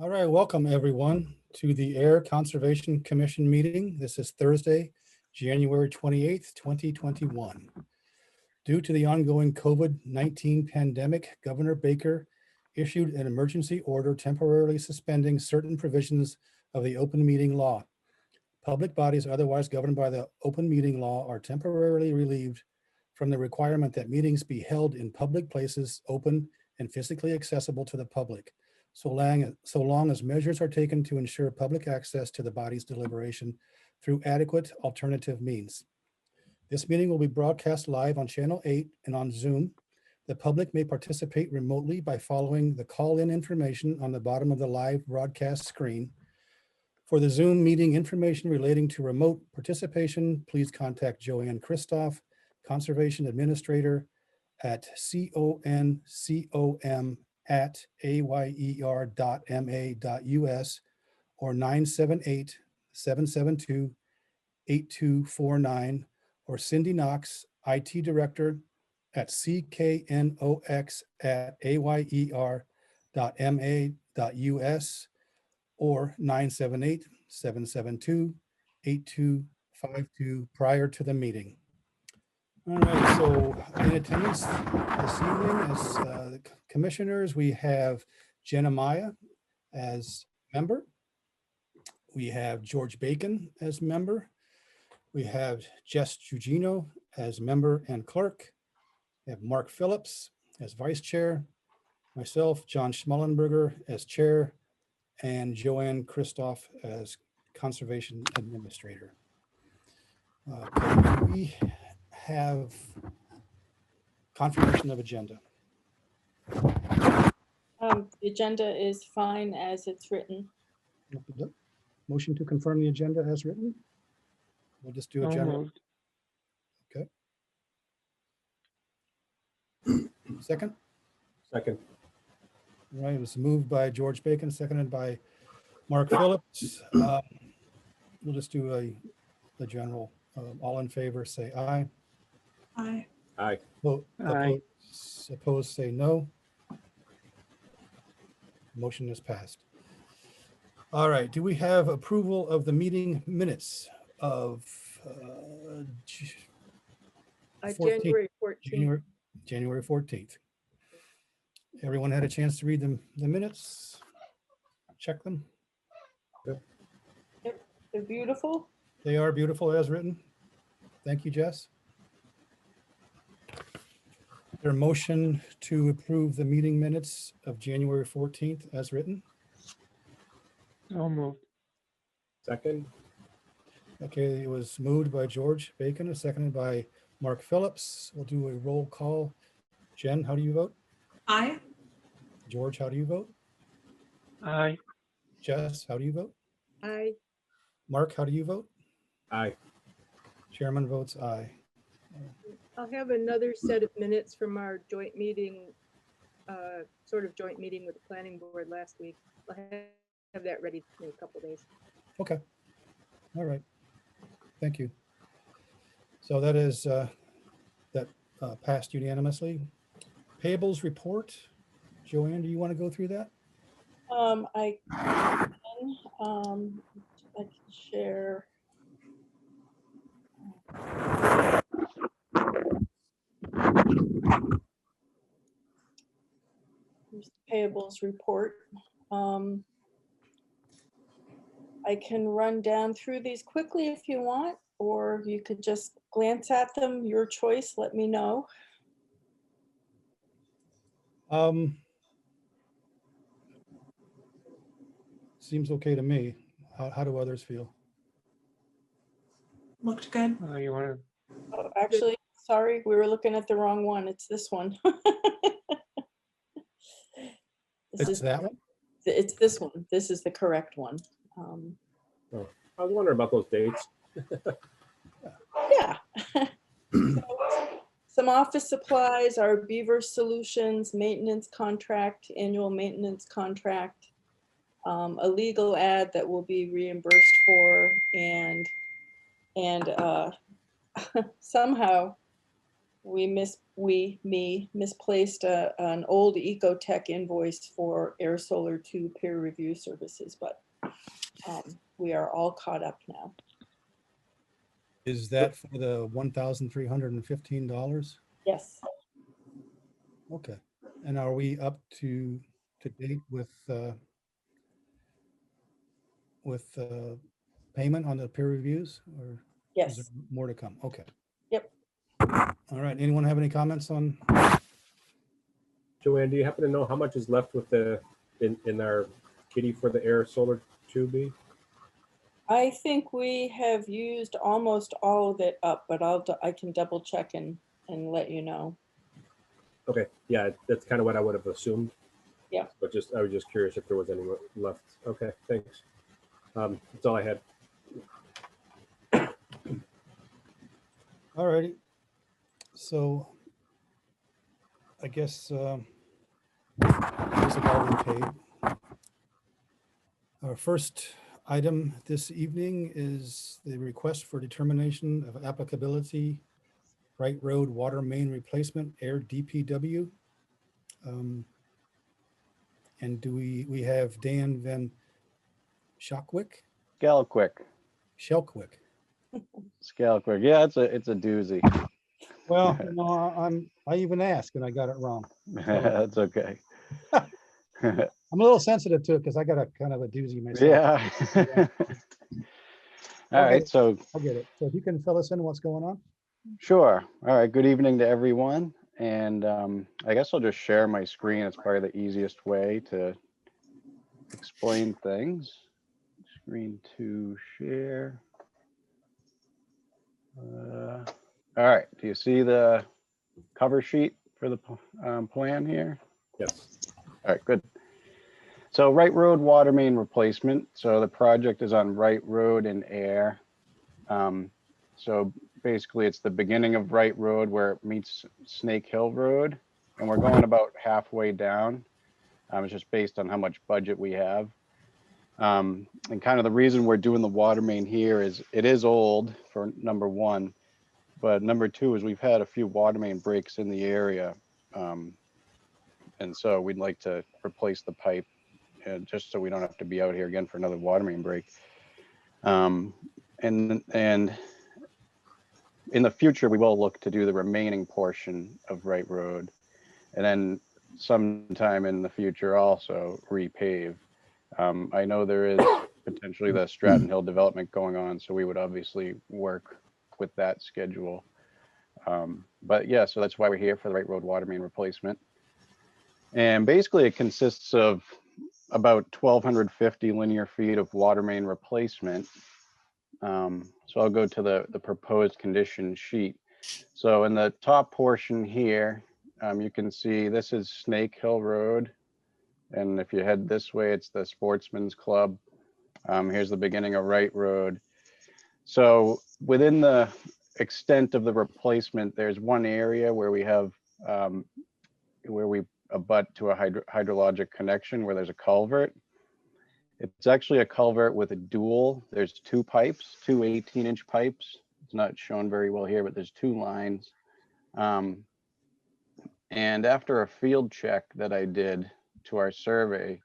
All right, welcome everyone to the Air Conservation Commission meeting. This is Thursday, January 28th, 2021. Due to the ongoing COVID-19 pandemic, Governor Baker issued an emergency order temporarily suspending certain provisions of the open meeting law. Public bodies otherwise governed by the open meeting law are temporarily relieved from the requirement that meetings be held in public places, open and physically accessible to the public, so long as measures are taken to ensure public access to the body's deliberation through adequate alternative means. This meeting will be broadcast live on Channel 8 and on Zoom. The public may participate remotely by following the call-in information on the bottom of the live broadcast screen. For the Zoom meeting information relating to remote participation, please contact Joanne Christoph, Conservation Administrator at concom@ayer.ma.us or 978-772-8249, or Cindy Knox, IT Director at cknox@ayer.ma.us or 978-772-8252 prior to the meeting. All right, so in attendance this evening as the commissioners, we have Jenna Maya as member. We have George Bacon as member. We have Jess Gugino as member and clerk. We have Mark Phillips as vice chair. Myself, John Schmallenberger as chair, and Joanne Christoph as conservation administrator. We have confirmation of agenda. The agenda is fine as it's written. Motion to confirm the agenda as written. We'll just do a general. Okay. Second? Second. All right, it was moved by George Bacon, seconded by Mark Phillips. We'll just do the general. All in favor, say aye. Aye. Aye. Opposed, say no. Motion is passed. All right, do we have approval of the meeting minutes of January 14th. January 14th? Everyone had a chance to read the minutes? Check them? Yep, they're beautiful. They are beautiful as written. Thank you, Jess. Their motion to approve the meeting minutes of January 14th as written. So moved. Second. Okay, it was moved by George Bacon and seconded by Mark Phillips. We'll do a roll call. Jen, how do you vote? Aye. George, how do you vote? Aye. Jess, how do you vote? Aye. Mark, how do you vote? Aye. Chairman votes aye. I'll have another set of minutes from our joint meeting, sort of joint meeting with the planning board last week. I'll have that ready in a couple days. Okay. All right. Thank you. So that is passed unanimously. Payables report. Joanne, do you want to go through that? I can share. Here's the payables report. I can run down through these quickly if you want, or you could just glance at them. Your choice, let me know. Seems okay to me. How do others feel? Looked good. You want to? Oh, actually, sorry, we were looking at the wrong one. It's this one. It's that one? It's this one. This is the correct one. I was wondering about those dates. Yeah. So, some office supplies, our Beaver Solutions maintenance contract, annual maintenance contract, a legal ad that will be reimbursed for, and somehow me misplaced an old Ecotech invoice for Air Solar 2 peer review services, but we are all caught up now. Is that for the $1,315? Yes, Okay. And are we up to date with payment on the peer reviews, or is there yes, more to come? Okay. yep. All right. Anyone have any comments on? Joanne, do you happen to know how much is left with the in our kitty for the Air Solar 2B? I think we have used almost all of it up, but I can double check and let you know. Okay, yeah, that's kind of what I would have assumed. Yeah. But I was just curious if there was any left. Okay, thanks. That's all I had. All righty. So I guess this have all been paid. Our first item this evening is the request for determination of applicability, Wright Road Water Main Replacement, Air DPW. And do we have Dan Van Shelkwick? Skelquick. Yeah, it's a doozy. Well, I even asked and I got it wrong. That's okay. I'm a little sensitive to it because I got a kind of a doozy myself. Yeah. All Okay. right, so I get it. So if you can fill us in what's going on. sure. All right, good evening to everyone. And I guess I'll just share my screen. It's probably the easiest way to explain things. Screen to share. All right, do you see the cover sheet for the plan here? Yes. All right, good. So Wright Road water main replacement. So the project is on Wright Road and Ayer. So basically it's the beginning of Wright Road where it meets Snake Hill Road, and we're going about halfway down. It's just based on how much budget we have. And kind of the reason we're doing the water main here is it is old, for number one, but number two is we've had a few water main breaks in the area. And so we'd like to replace the pipe just so we don't have to be out here again for another water main break. And in the future, we will look to do the remaining portion of Wright Road, and then sometime in the future also repave. I know there is potentially the Stratton Hill development going on, so we would obviously work with that schedule. But yeah, so that's why we're here for the Wright Road water main replacement. And basically it consists of about 1,250 linear feet of water main replacement. So I'll go to the proposed condition sheet. So in the top portion here, you can see this is Snake Hill Road. And if you head this way, it's the Sportsman's Club. Here's the beginning of Wright Road. So within the extent of the replacement, there's one area where we have, where we abut to a hydrologic connection where there's a culvert. It's actually a culvert with a dual. There's two pipes, two 18-inch pipes. It's not shown very well here, but there's two lines. And after a field check that I did to our survey,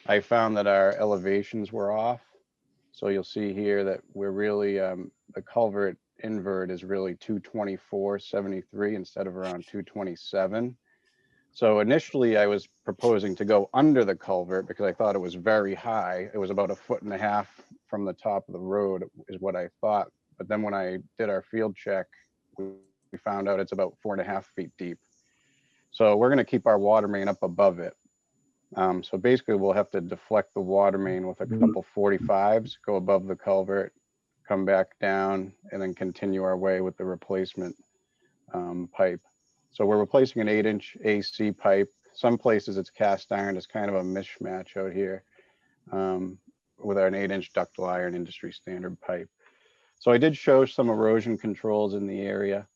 I found that our elevations were off. So you'll see here that we're really, the culvert invert is really 224.73 instead of around 227. So initially I was proposing to go under the culvert because I thought it was very high. It was about 1.5 feet from the top of the road is what I thought. But then when I did our field check, we found out it's about 4.5 feet deep. So we're gonna keep our water main up above it. So basically we'll have to deflect the water main with a couple 45s, go above the culvert, come back down, and then continue our way with the replacement pipe. So we're replacing an 8-inch AC pipe. Some places it's cast iron. It's kind of a mishmatch out here with an 8-inch ductile iron industry standard pipe. So I did show some erosion controls in the area.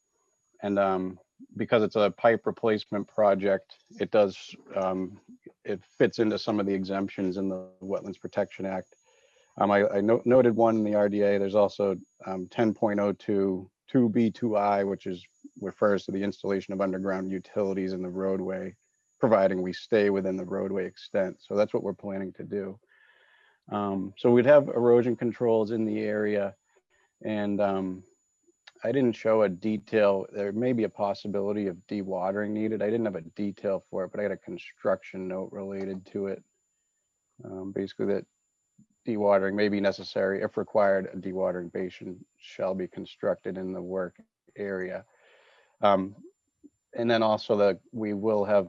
And because it's a pipe replacement project, it does, it fits into some of the exemptions in the Wetlands Protection Act. I noted one in the RDA. There's also 10.02 to 2B2I, which refers to the installation of underground utilities in the roadway, providing we stay within the roadway extent. So that's what we're planning to do. So we'd have erosion controls in the area, and I didn't show a detail. There may be a possibility of dewatering needed. I didn't have a detail for it, but I had a construction note related to it. Basically that dewatering may be necessary. If required, a dewatering basin shall be constructed in the work area. And then also we will have,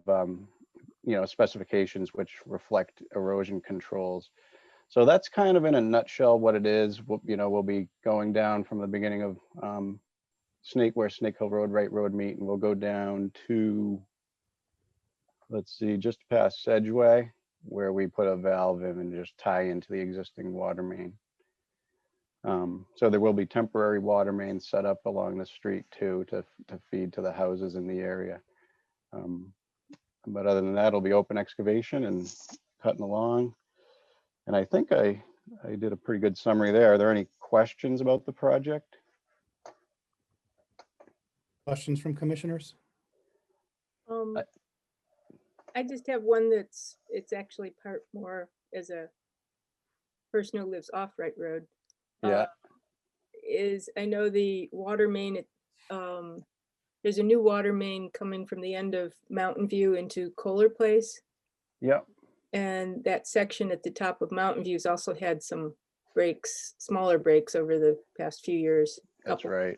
specifications which reflect erosion controls. So that's kind of in a nutshell what it is. We'll be going down from the beginning of where Snake Hill Road, Wright Road meet, and we'll go down to, let's see, just past Sedgway, where we put a valve in and just tie into the existing water main. So there will be temporary water mains set up along the street too to feed to the houses in the area. But other than that, it'll be open excavation and cutting along. And I think I did a pretty good summary there. Are there any questions about the project? Questions from commissioners? I just have one it's actually part more as a person who lives off Wright Road. Yeah. I know the water main, there's a new water main coming from the end of Mountain View into Kohler Place. Yeah. And that section at the top of Mountain View's also had some breaks, smaller breaks over the past few years. That's right.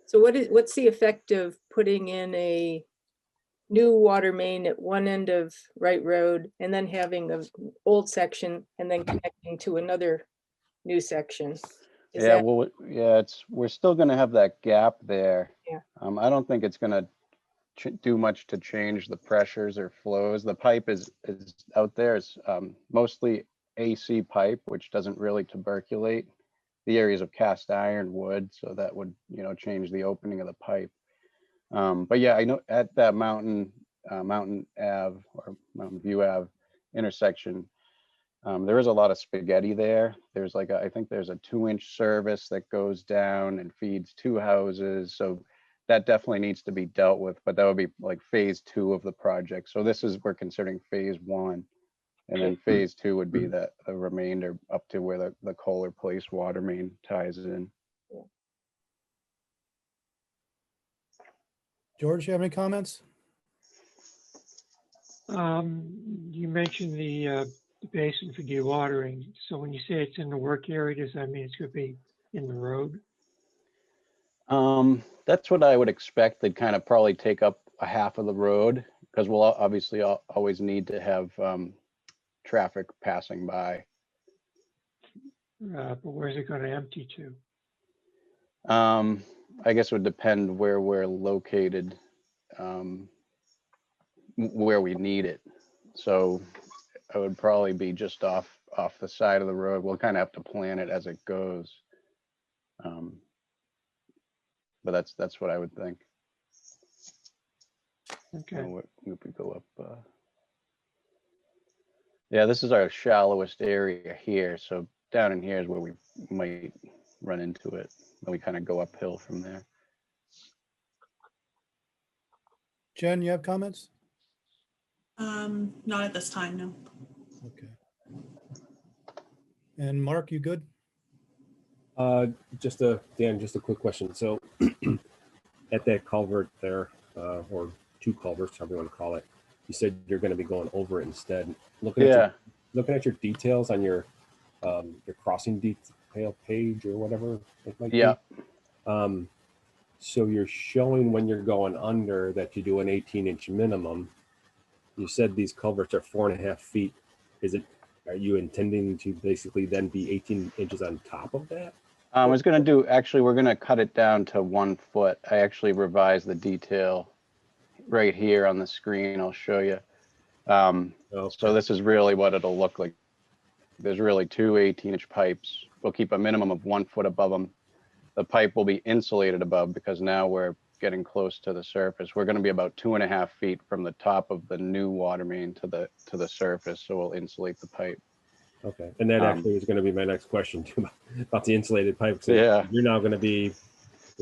So what's the effect of putting in a new water main at one end of Wright Road and then having an old section and then connecting to another new section? We're still going to have that gap there. Yeah. I don't think it's going to do much to change the pressures or flows. The pipe is out there. It's mostly AC pipe, which doesn't really tuberculate the areas of cast iron wood. So that would, change the opening of the pipe. But yeah, I know at that Mountain Ave or Mountain View Ave intersection, there is a lot of spaghetti there. There's I think there's a 2-inch service that goes down and feeds 2 houses. So that definitely needs to be dealt with, but that would be like phase 2 of the project. So we're considering phase 1. And then phase 2 would be the remainder up to where the Kohler Place water main ties in. George, you have any comments? You mentioned the basin for dewatering. So when you say it's in the work area, does that mean it's going to be in the road? That's what I would expect. They'd kind of probably take up a half of the road because we'll obviously always need to have traffic passing by. But where's it going to empty to? I guess it would depend where we're located, where we need it. So it would probably be just off the side of the road. We'll kind of have to plan it as it goes. But that's what I would think. Okay. We could go up. Yeah, this is our shallowest area here. So down in here is where we might run into it. Then we kind of go uphill from there. Jen, you have comments? Not at this time, no. Okay. And Mark, you good? Dan, just a quick question. So at that culvert there, or 2 culverts, however you want to call it, you said you're going to be going over it instead. Looking at your details on your crossing detail page or whatever it might be. So you're showing when you're going under that you do an 18-inch minimum. You said these culverts are 4.5 feet. Are you intending to basically then be 18 inches on top of that? I was going to we're going to cut it down to 1 foot. I actually revised the detail right here on the screen. I'll show you. So this is really what it'll look like. There's really 2 18-inch pipes. We'll keep a minimum of 1 foot above them. The pipe will be insulated above because now we're getting close to the surface. We're going to be about 2.5 feet from the top of the new water main to the surface. So we'll insulate the pipe. Okay, and that actually is going to be my next question too about the insulated pipes. Yeah, you're now going to be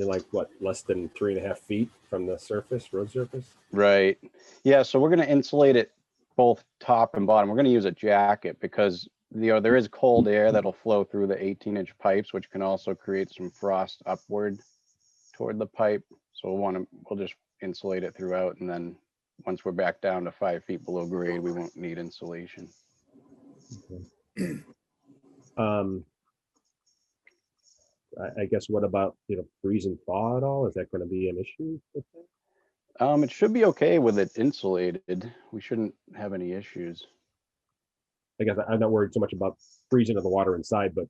They're like what, less than 3.5 feet from the surface, road surface? Right. Yeah, so we're gonna insulate it both top and bottom. We're gonna use a jacket because there is cold air that'll flow through the 18-inch pipes, which can also create some frost upward toward the pipe. So we'll just insulate it throughout, and then once we're back down to 5 feet below grade, we won't need insulation. I guess what about, freeze and thaw at all? Is that going to be an issue with that? It should be okay with it insulated. We shouldn't have any issues. I guess I'm not worried so much about freezing of the water inside, but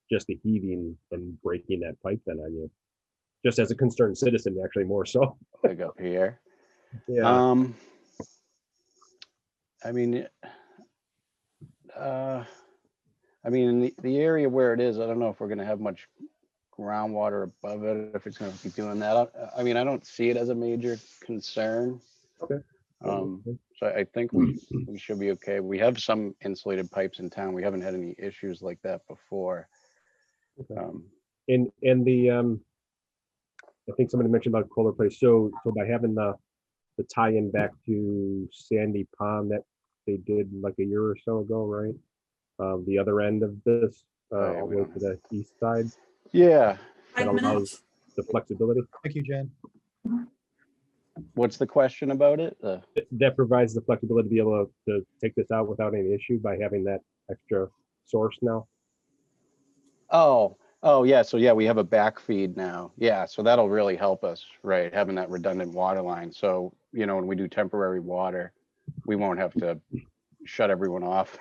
just the heaving and breaking that pipe then on you. Just as a concerned citizen, actually more so. Like up here. Yeah. I mean, in the area where it is, I don't know if we're gonna have much groundwater above it, if it's gonna be doing that. I mean, I don't see it as a major concern. Okay. So I think we should be okay. We have some insulated pipes in town. We haven't had any issues like that before. Okay. And the I think somebody mentioned about Kohler Place. So by having the tie-in back to Sandy Pond that they did like a year or so ago, right? The other end of this, all the way to the east side. Yeah. That allows the flexibility. Thank you, Jen. What's the question about it? That provides the flexibility to be able to take this out without any issue by having that extra source now. Oh yeah. So yeah, we have a back feed now. Yeah. So that'll really help us, right? Having that redundant water line. So, when we do temporary water, we won't have to shut everyone off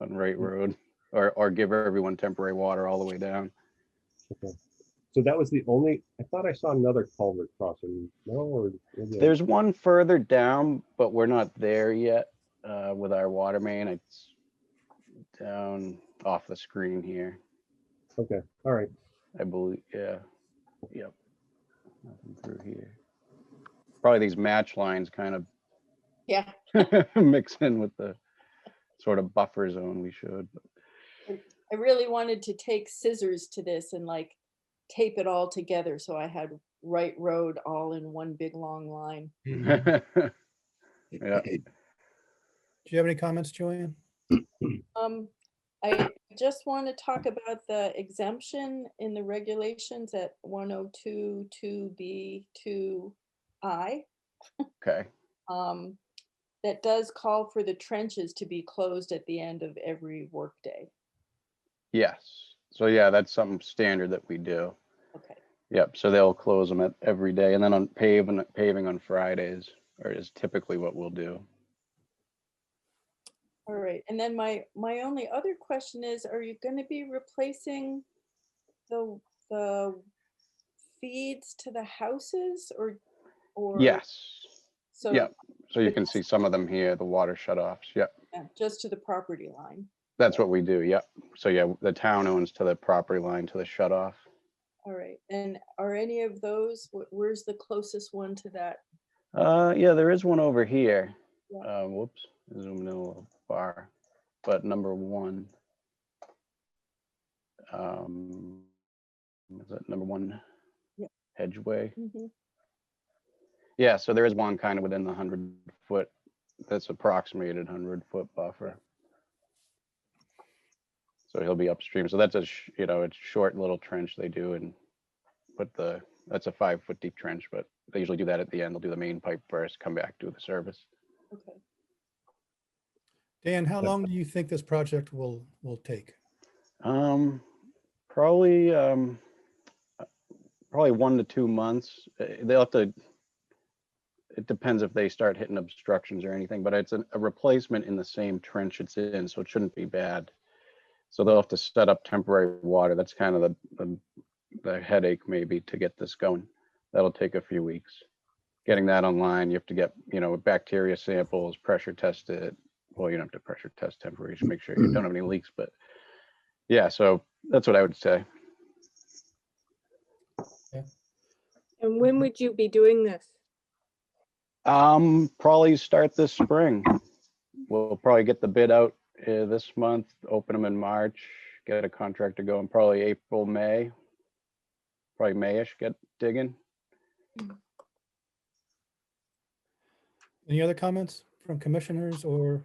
on Wright Road or give everyone temporary water all the way down. Okay. So that was the only, I thought I saw another culvert crossing. No, or There's one further down, but we're not there yet with our water main. It's down off the screen here, okay, all right. I believe. Yeah. Yep. Nothing through here. Probably these match lines kind of Yeah, mix in with the sort of buffer zone we should. I really wanted to take scissors to this and like tape it all together. So I had Wright Road all in one big long line. Yeah. Do you have any comments, Joanne? I just want to talk about the exemption in the regulations at 102 2B 2I. Okay. That does call for the trenches to be closed at the end of every workday. Yes. So yeah, that's something standard that we do. Okay. Yep. So they'll close them at every day, and then on paving on Fridays, or is typically what we'll do. All right. And then my only other question is, are you going to be replacing the feeds to the houses or Yes. so Yep. So you can see some of them here, the water shutoffs. Yep. yeah, just to the property line? That's what we do. Yep. So yeah, the town owns to the property line to the shutoff. All right. And are any of those, where's the closest one to that? Yeah, there is one over here. Yeah. Whoops, zooming in a little far. But number one, is that number one? Yeah. Hedgeway. Mhm. Yeah, so there is one kind of within the 100-foot, that's approximated 100-foot buffer. So he'll be upstream. So that's it's short little trench they do, and that's a 5-foot deep trench, but they usually do that at the end. They'll do the main pipe first, come back, do the service. Okay. Dan, how long do you think this project will take? Probably 1 to 2 months. They'll have to, it depends if they start hitting obstructions or anything, but it's a replacement in the same trench it's in, so it shouldn't be bad. So they'll have to set up temporary water. That's kind of the headache maybe to get this going. That'll take a few weeks. Getting that online, you have to get, bacteria samples, pressure test it. Well, you don't have to pressure test temporary to make sure you don't have any leaks, but yeah, so that's what I would say. And when would you be doing this? Probably start this spring. We'll probably get the bid out this month, open them in March, get a contractor going probably April, May, probably Mayish, get digging. Any other comments from commissioners or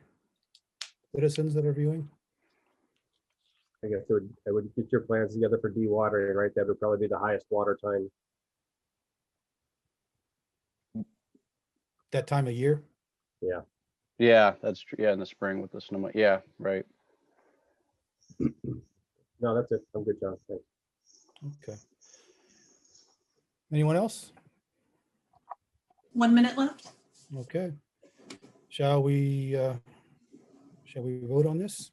citizens that are viewing? I guess I would get your plans together for dewatering, right? That would probably be the highest water time. That time of year? Yeah. Yeah, that's true. Yeah, in the spring with the snow. Yeah, right. No, that's it. I'm good, John. Thanks. Okay. Anyone else? 1 minute left. Okay. Shall we vote on this?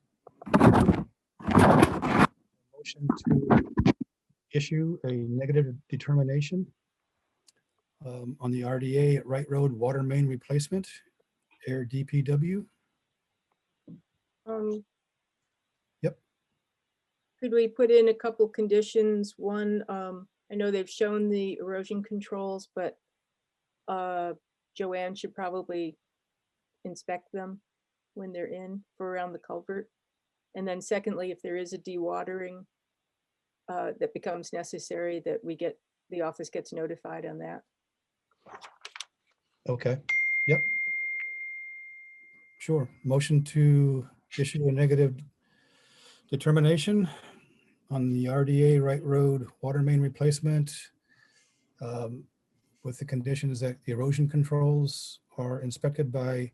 Motion to issue a negative determination on the RDA at Wright Road water main replacement, Air DPW. Yep. Could we put in a couple conditions? One, I know they've shown the erosion controls, but Joanne should probably inspect them when they're in for around the culvert. And then secondly, if there is a dewatering that becomes necessary, that the office gets notified on that. Okay. Yep. Sure. Motion to issue a negative determination on the RDA Wright Road water main replacement with the conditions that the erosion controls are inspected by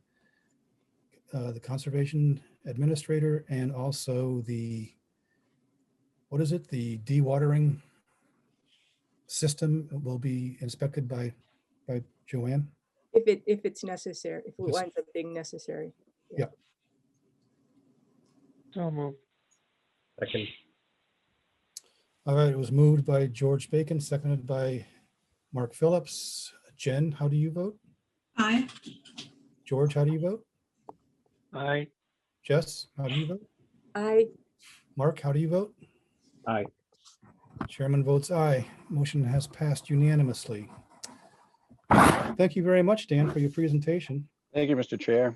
the conservation administrator and also the, what is it? The dewatering system will be inspected by Joanne. If it's necessary, if it Yes. winds up being necessary. So moved. Second. All right, it was moved by George Bacon, seconded by Mark Phillips. Jen, how do you vote? Aye. George, how do you vote? Aye. Jess, how do you vote? I Mark, how do you vote? Aye. Chairman votes aye. Motion has passed unanimously. Thank you very much, Dan, for your presentation. Thank you, Mr. Chair.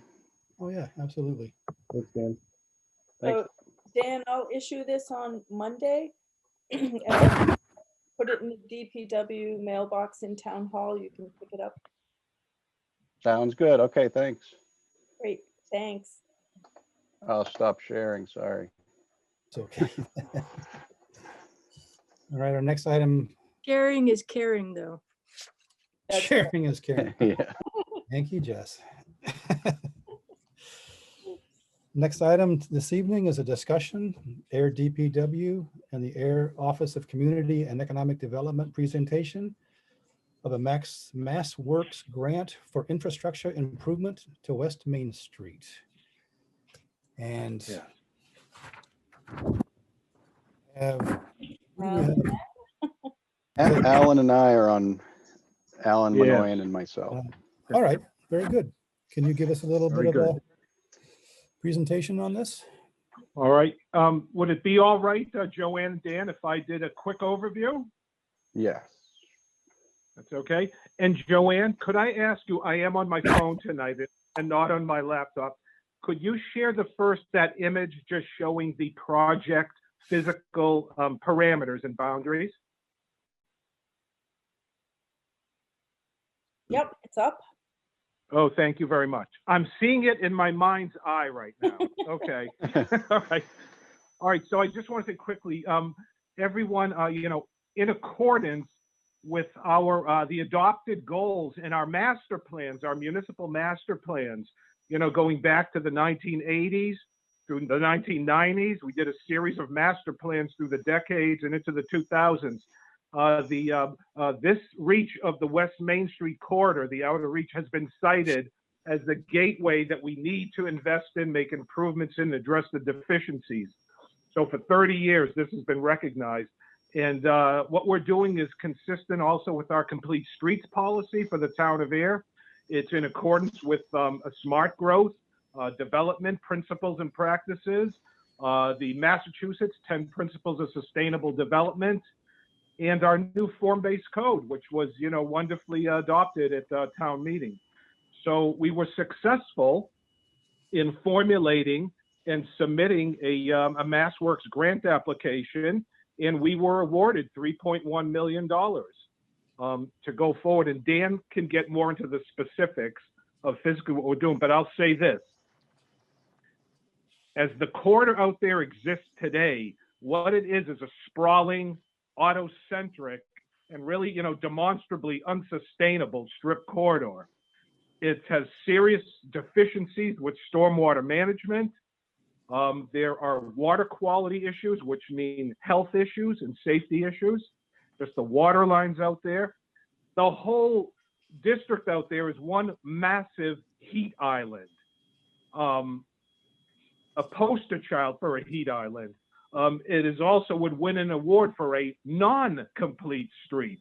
Oh, yeah, absolutely. Thanks, Dan. Thanks. So Dan, I'll issue this on Monday. And then put it in the DPW mailbox in Town Hall. You can pick it up. Sounds good. Okay, thanks. Great, thanks. I'll stop sharing. Sorry. It's okay. All right, our next item, sharing is caring, though. That's sharing is caring. Yeah. Thank you, Jess. Next item this evening is a discussion, Air DPW and the Air Office of Community and Economic Development presentation of a Mass Works grant for infrastructure improvement to West Main Street. And Yeah. what do we have? Alan and I are on, Alan Yeah. Minoyan and myself. All right, very good. Can you give us a little Very bit of a good. presentation on this? All right. Would it be all right, Joanne and Dan, if I did a quick overview? Yes. That's okay. And Joanne, could I ask you, I am on my phone tonight and not on my laptop. Could you share that image just showing the project physical parameters and boundaries? Yep, it's up. Oh, thank you very much. I'm seeing it in my mind's eye right now. Okay. All right. All right. So I just want to say quickly, everyone, in accordance with our the adopted goals in our master plans, our municipal master plans, going back to the 1980s through the 1990s, we did a series of master plans through the decades and into the 2000s. This reach of the West Main Street corridor, the outer reach, has been cited as the gateway that we need to invest in, make improvements in, address the deficiencies. So for 30 years, this has been recognized. And what we're doing is consistent also with our complete streets policy for the town of Ayer. It's in accordance with a smart growth, development principles and practices, the Massachusetts 10 Principles of Sustainable Development, and our new form-based code, which was, wonderfully adopted at the town meeting. So we were successful in formulating and submitting a MassWorks grant application, and we were awarded $3.1 million. to go forward. And Dan can get more into the specifics of physically what we're doing, but I'll say this. As the corridor out there exists today, what it is a sprawling, auto-centric, and really, demonstrably unsustainable strip corridor. It has serious deficiencies with stormwater management. There are water quality issues, which mean health issues and safety issues. Just the water lines out there. The whole district out there is one massive heat island. A poster child for a heat island. It is also would win an award for a non-complete street,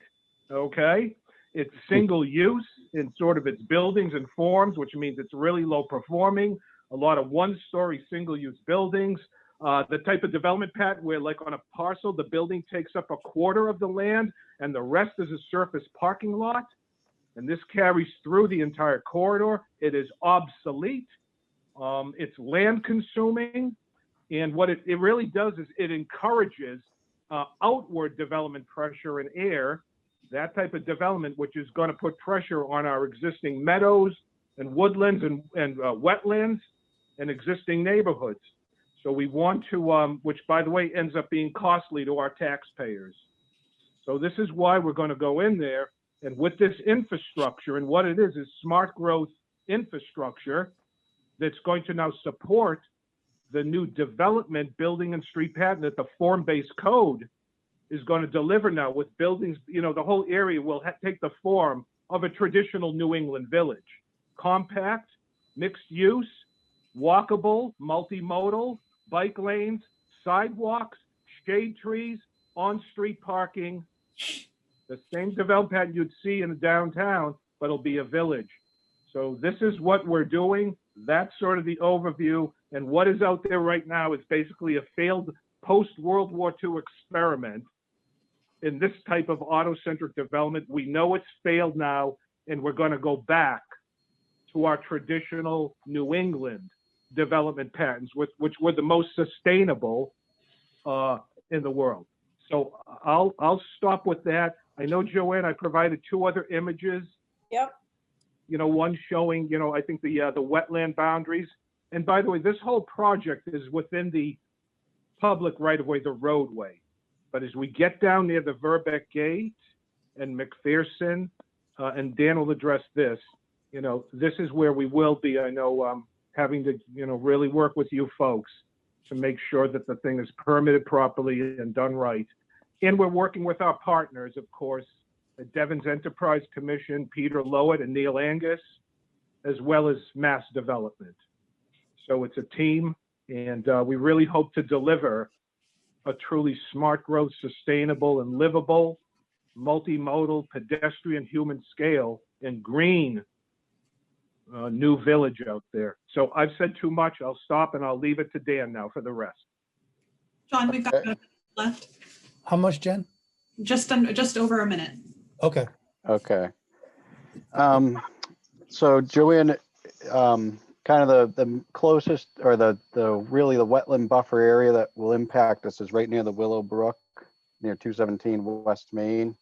okay? It's single use in sort of its buildings and forms, which means it's really low performing, a lot of one-story single-use buildings, the type of development pattern where like on a parcel, the building takes up a quarter of the land and the rest is a surface parking lot. And this carries through the entire corridor. It is obsolete. It's land consuming. And what it really does is it encourages outward development pressure in air, that type of development, which is going to put pressure on our existing meadows and woodlands and wetlands and existing neighborhoods. So we want to, which by the way, ends up being costly to our taxpayers. So this is why we're going to go in there. And with this infrastructure, and what it is smart growth infrastructure that's going to now support the new development building and street pattern that the form-based code is going to deliver now with buildings. The whole area will take the form of a traditional New England village. Compact, mixed use, walkable, multimodal, bike lanes, sidewalks, shade trees, on-street parking, the same development pattern you'd see in the downtown, but it'll be a village. So this is what we're doing. That's sort of the overview. And what is out there right now is basically a failed post-World War II experiment in this type of auto-centric development. We know it's failed now, and we're going to go back to our traditional New England development patterns, which were the most sustainable in the world. So I'll stop with that. I know, Joanne, I provided 2 other images. Yep. One showing, I think the wetland boundaries. And by the way, this whole project is within the public right-of-way, the roadway. But as we get down near the Verbeck Gate and McPherson, and Dan will address this, this is where we will be, I know, having to, really work with you folks to make sure that the thing is permitted properly and done right. And we're working with our partners, of course, the Devon's Enterprise Commission, Peter Lowett and Neil Angus, as well as Mass Development. So it's a team, and we really hope to deliver a truly smart growth, sustainable and livable, multimodal, pedestrian, human scale, and green new village out there. So I've said too much. I'll stop and I'll leave it to Dan now for the rest. John, we've got Okay. a minute left. How much, Jen? Just over a minute. Okay. Okay. So Joanne, kind of the closest or the really the wetland buffer area that will impact us is right near the Willow Brook, near 217 West Main.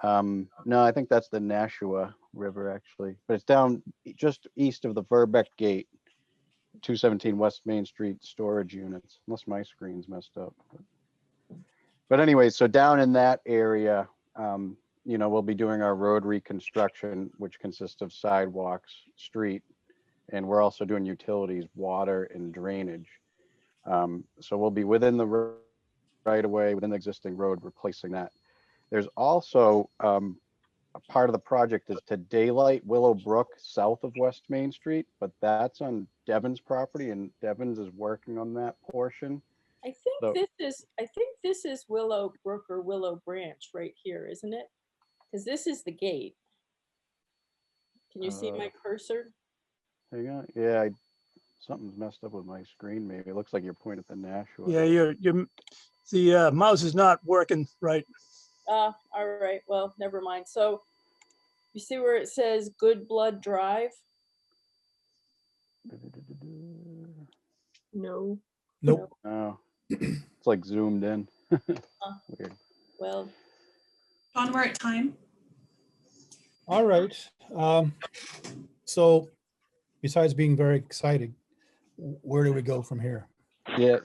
No, I think that's the Nashua River actually, but it's down just east of the Verbeck Gate, 217 West Main Street storage units, unless my screen's messed up. But anyway, so down in that area, we'll be doing our road reconstruction, which consists of sidewalks, street, and we're also doing utilities, water and drainage. So we'll be within the right of way, within the existing road, replacing that. There's also a part of the project is to daylight Willow Brook south of West Main Street, but that's on Devon's property, and Devon's is working on that portion. I think So- this is Willow Brook or Willow Branch right here, isn't it? Because this is the gate. Can you see my cursor? Hang on, yeah, something's messed up with my screen. Maybe it looks like you're pointing at the Nashua. Yeah, the mouse is not working right. All right. Well, never mind. So you see where it says Good Blood Drive? No. Nope. Oh, it's like zoomed in. Weird. Well, John, we're at time. All right. So besides being very excited, where do we go from here? Yeah.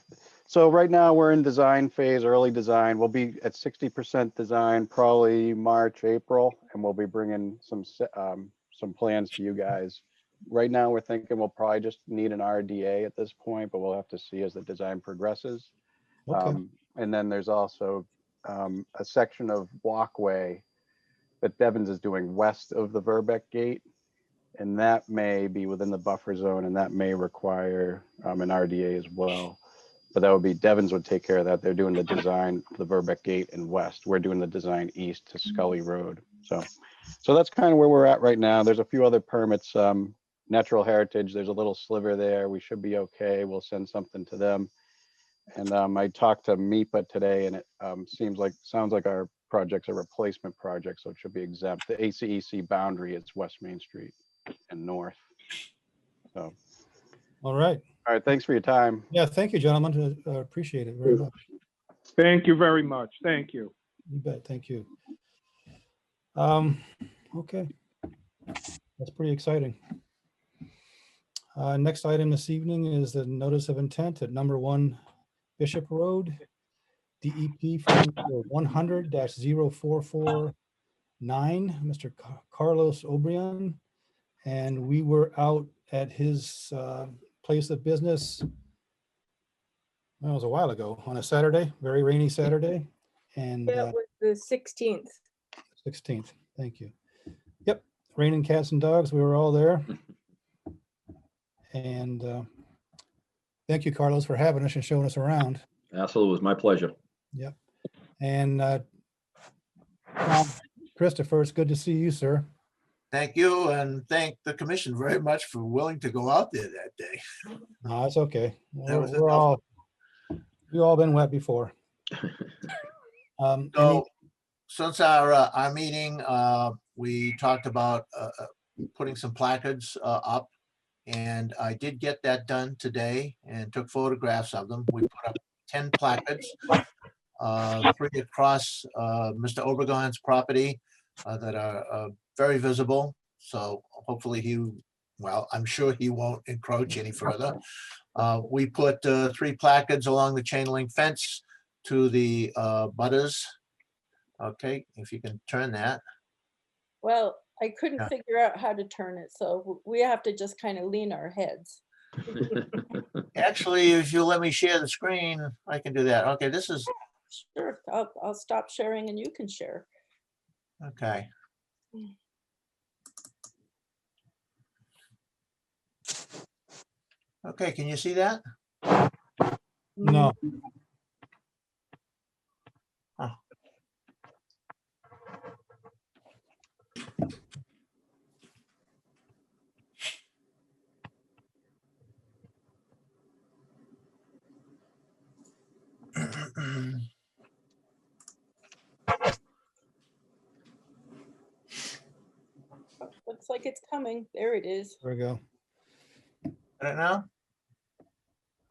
So right now we're in design phase, early design. We'll be at 60% design, probably March, April, and we'll be bringing some plans to you guys. Right now, we're thinking we'll probably just need an RDA at this point, but we'll have to see as the design progresses. Okay. And then there's also a section of walkway that Devon's is doing west of the Verbeck gate. And that may be within the buffer zone, and that may require an RDA as well. But that would be, Devon's would take care of that. They're doing the design of the Verbeck gate and west. We're doing the design east to Scully Road. So that's kind of where we're at right now. There's a few other permits, natural heritage, there's a little sliver there. We should be okay. We'll send something to them. And I talked to MIPA today, and it sounds like our project's a replacement project, so it should be exempt. The ACEC boundary is West Main Street and north. So, All right. all right, thanks for your time. Yeah, thank you, gentlemen. Appreciate it very much. Thank you very much. Thank you. You bet. Thank you. Okay. That's pretty exciting. Next item this evening is the notice of intent at number 1 Bishop Road, DEP for 100-0449, Mr. Carlos Obrian. And we were out at his place of business, well, it was a while ago, on a Saturday, very rainy Saturday. And That was the 16th. 16th, thank you. Yep, raining cats and dogs, we were all there. And thank you, Carlos, for having us and showing us around. Absolutely, it was my pleasure. Yep. And Christopher, it's good to see you, sir. Thank you, and thank the commission very much for willing to go out there that day. No, it's okay. That was We've all been wet before. So since our meeting, we talked about putting some placards up, and I did get that done today and took photographs of them. We put up 10 placards, 3 across Mr. Obregon's property that are very visible. So hopefully I'm sure he won't encroach any further. We put 3 placards along the chain link fence to the butters. Okay, if you can turn that. Well, I couldn't Yeah. figure out how to turn it, so we have to just kind of lean our heads. Actually, if you let me share the screen, I can do that. Okay, this is, Sure, I'll stop sharing and you can share. okay. Okay, can you see that? No. Huh. Looks like it's coming. There it is. There we go. Got it now?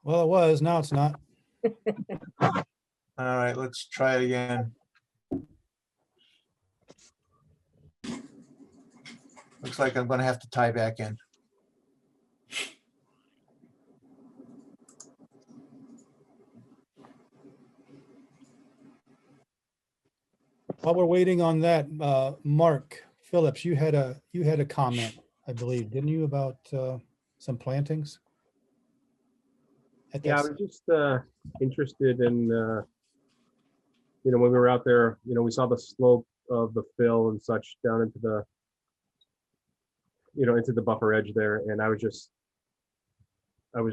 Well, it was, now it's not. All right, let's try it again. Looks like I'm gonna have to tie back in. While we're waiting on that, Mark Phillips, you had a comment, I believe, didn't you, about some plantings? Yeah, I was just interested in, when we were out there, we saw the slope of the fill and such down into the, into the buffer edge there. And I was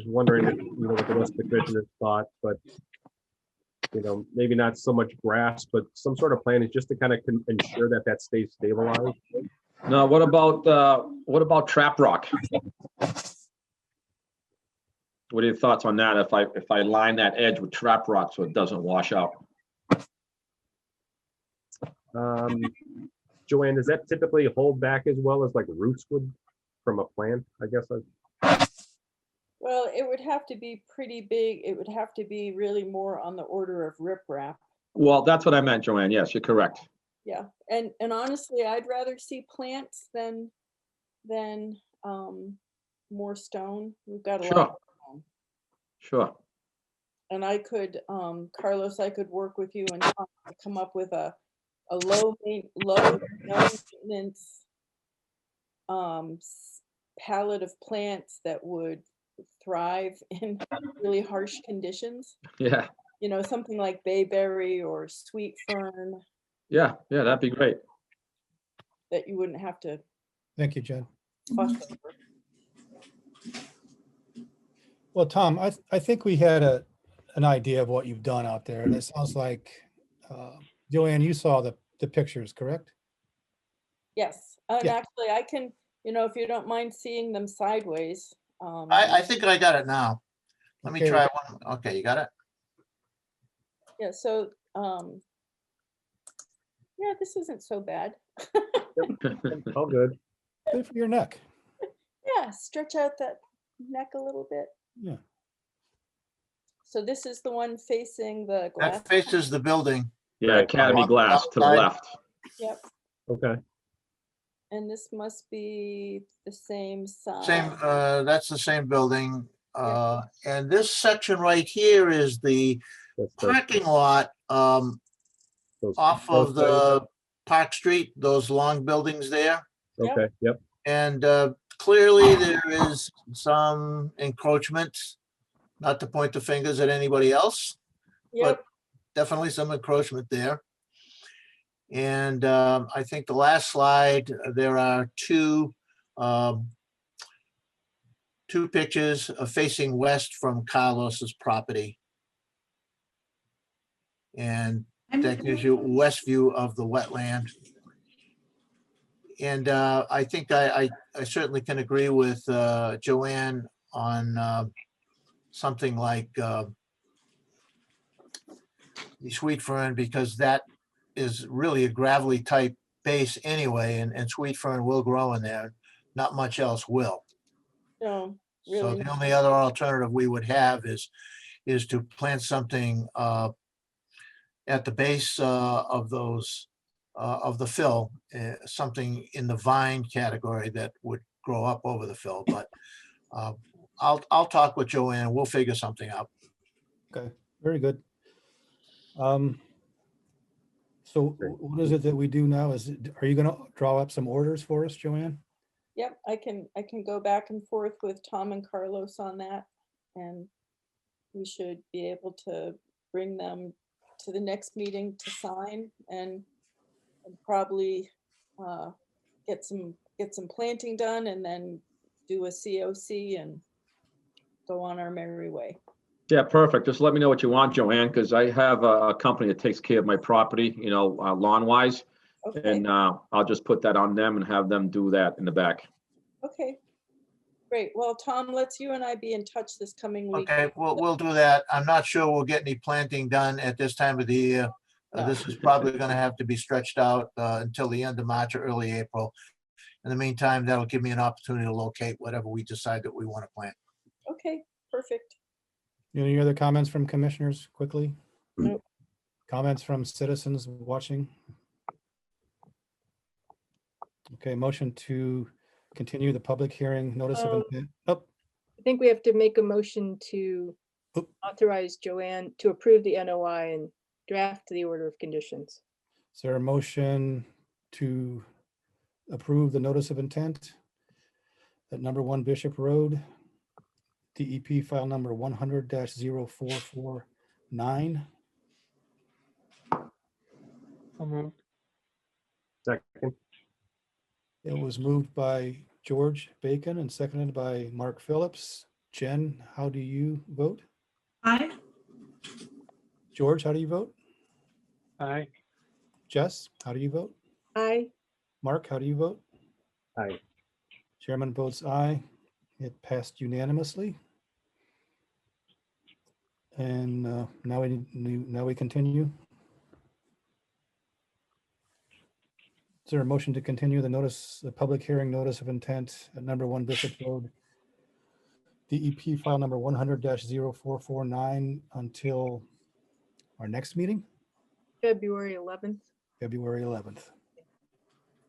wondering if, what the rest of the commissioners thought, but, maybe not so much grass, but some sort of plan is just to kind of ensure that that stays stabilized. Now, what about trap rock? What are your thoughts on that? If I line that edge with trap rock so it doesn't wash out? Joanne, does that typically hold back as well as like roots would from a plant? I guess. Well, it would have to be pretty big. It would have to be really more on the order of riprap. Well, that's what I meant, Joanne. Yes, you're correct. Yeah, and honestly, I'd rather see plants than more stone. We've got a lot Sure, of stone. sure. And I could, Carlos, I could work with you and Tom to come up with a low no maintenance palette of plants that would thrive in really harsh conditions. Yeah, You know, something like bayberry or sweet fern yeah, that'd be great. that you wouldn't have to Thank you, Jen. fuss over. Well, Tom, I think we had an idea of what you've done out there, and it sounds like, Joanne, you saw the pictures, correct? Yes, and Yeah. actually I can, you know, if you don't mind seeing them sideways. I think I got it now. Let me Okay. try one. Okay, you got it? Yeah, so, yeah, this isn't so bad. All good. Good for your neck. Yeah, stretch out that neck a little bit. Yeah. So this is the one facing the glass. That faces the building. Yeah, Academy On the Glass to the outside. left. Yep, Okay. and this must be the same size. Same, that's the same building. And this section right here is the That's the- parking lot those- off those of the Park Street, those long buildings there. things? Okay, yep. And clearly there is some encroachment, not to point the fingers at anybody else, Yep, definitely some encroachment there. And I think the last slide, there are two pictures facing west from Carlos's property. And that gives you a west view of the wetland. And I think I certainly can agree with Joanne on something like the sweet fern, because that is really a gravelly type base anyway, and sweet fern will grow in there. Not much else will. no, So really, the only other alternative we would have is to plant something at the base of those of the fill, something in the vine category that would grow up over the fill. But I'll talk with Joanne. We'll figure something out. Okay, very good. So what is it that we do now? Are you gonna draw up some orders for us, Joanne? yep, I can go back and forth with Tom and Carlos on that. And we should be able to bring them to the next meeting to sign and probably get some planting done and then do a COC and go on our merry way. Yeah, perfect. Just let me know what you want, Joanne, because I have a company that takes care of my property, you know, lawn wise. Okay, And I'll just put that on them and have them do that in the back. okay, great. Well, Tom, let's you and I be in touch this coming week. Okay, we'll do that. I'm not sure we'll get any planting done at this time of the year. No. This is probably going to have to be stretched out until the end of March or early April. In the meantime, that'll give me an opportunity to locate whatever we decide that we want to plant. Okay, perfect. Any other comments from commissioners quickly? Nope. Comments from citizens watching? Okay, motion to continue the public hearing notice of intent. Oh, I think we have to make a motion to Oop. authorize Joanne to approve the NOI and draft the order of conditions. is there a motion to approve the notice of intent at number 1 Bishop Road, DEP file number 100-0449? I'll move. Second. It was moved by George Bacon and seconded by Mark Phillips. Jen, how do you vote? Aye. George, how do you vote? Aye. Jess, how do you vote? Aye. Mark, how do you vote? Aye. Chairman votes aye. It passed unanimously. And now we continue. Is there a motion to continue the public hearing notice of intent at number 1 Bishop Road, DEP file number 100-0449 until our next meeting? February 11th. February 11th.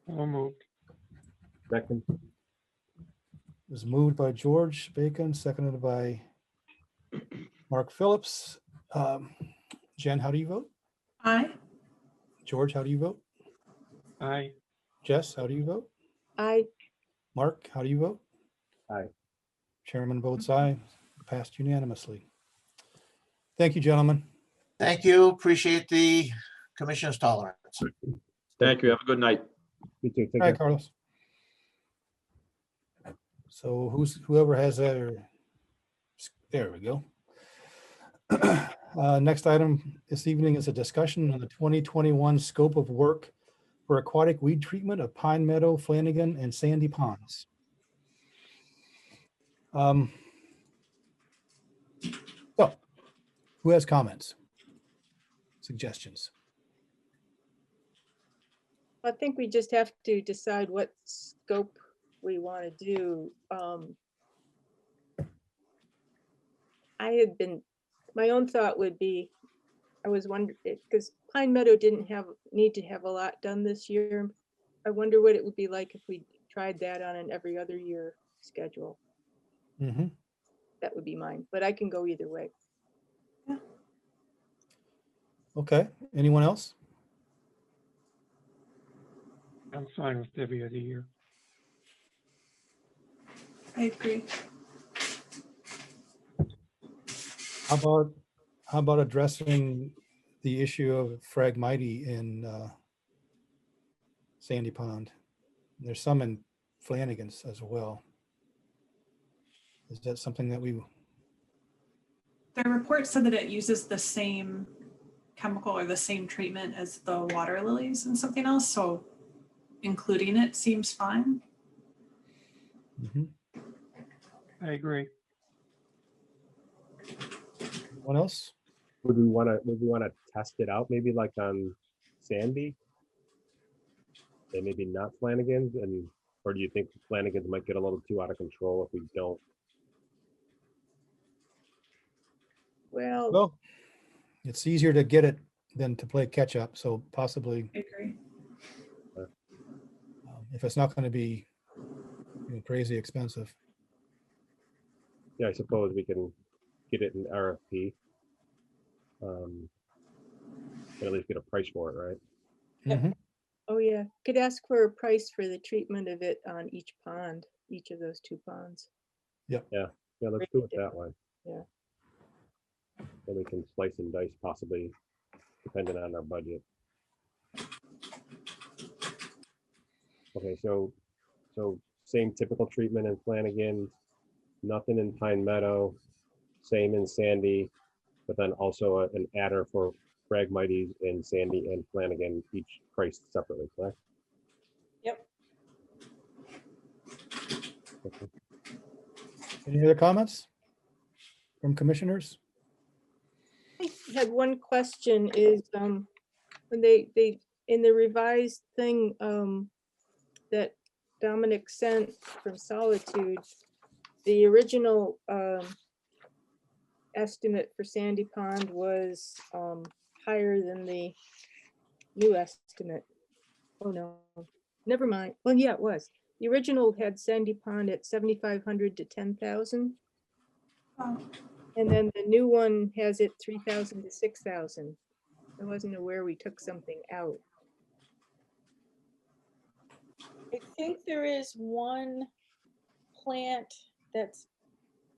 All moved. Second, It was moved by George Bacon, seconded by Mark Phillips. Jen, how do you vote? Aye. George, how do you vote? Aye. Jess, how do you vote? I, Mark, how do you vote? Aye. Chairman votes aye, passed unanimously. Thank you, gentlemen. Thank you. Appreciate the commission's tolerance. Thank you. Have a good night. you too. Take All care. right, Carlos. So whoever has that, there we go. Next item this evening is a discussion on the 2021 scope of work for aquatic weed treatment of Pine Meadow, Flanagan, and Sandy Ponds. So, who has comments, suggestions? I think we just have to decide what scope we want to do. My own thought would be, I was wondering, because Pine Meadow didn't need to have a lot done this year. I wonder what it would be like if we tried that on an every other year schedule. Mm-hmm. That would be mine, but I can go either way. Okay, anyone else? I'm fine with every other year. I agree. How about addressing the issue of Phragmite in Sandy Pond? There's some in Flanagan's as well. Is that something that we? The report said that it uses the same chemical or the same treatment as the water lilies and something else. So including it seems fine. Mhm. I agree. What else? Would we want to test it out maybe like on Sandy? And maybe not Flanagan's, or do you think Flanagan's might get a little too out of control if we don't? Well, It's easier to get it than to play catch up. So possibly, I agree. if it's not going to be crazy expensive. Yeah, I suppose we can get it in RFP. At least get a price for it, right? Mhm. oh yeah, could ask for a price for the treatment of it on each pond, each of those 2 ponds. Yeah, let's do it that way. Yeah. Then we can slice and dice possibly, depending on our budget. Okay, so same typical treatment in Flanagan, nothing in Pine Meadow, same in Sandy, but then also an adder for Phragmites in Sandy and Flanagan, each priced separately, correct? Yep. Okay. Any other comments from commissioners? I had one question is, when they in the revised thing, that Dominic sent from Solitude, the original, estimate for Sandy Pond was, higher than the new estimate. Oh, no, never mind. Well, yeah, it was. The original had Sandy Pond at 7,500 to 10,000. Oh, And then the new one has it 3,000 to 6,000. I wasn't aware we took something out. I think there is one plant that's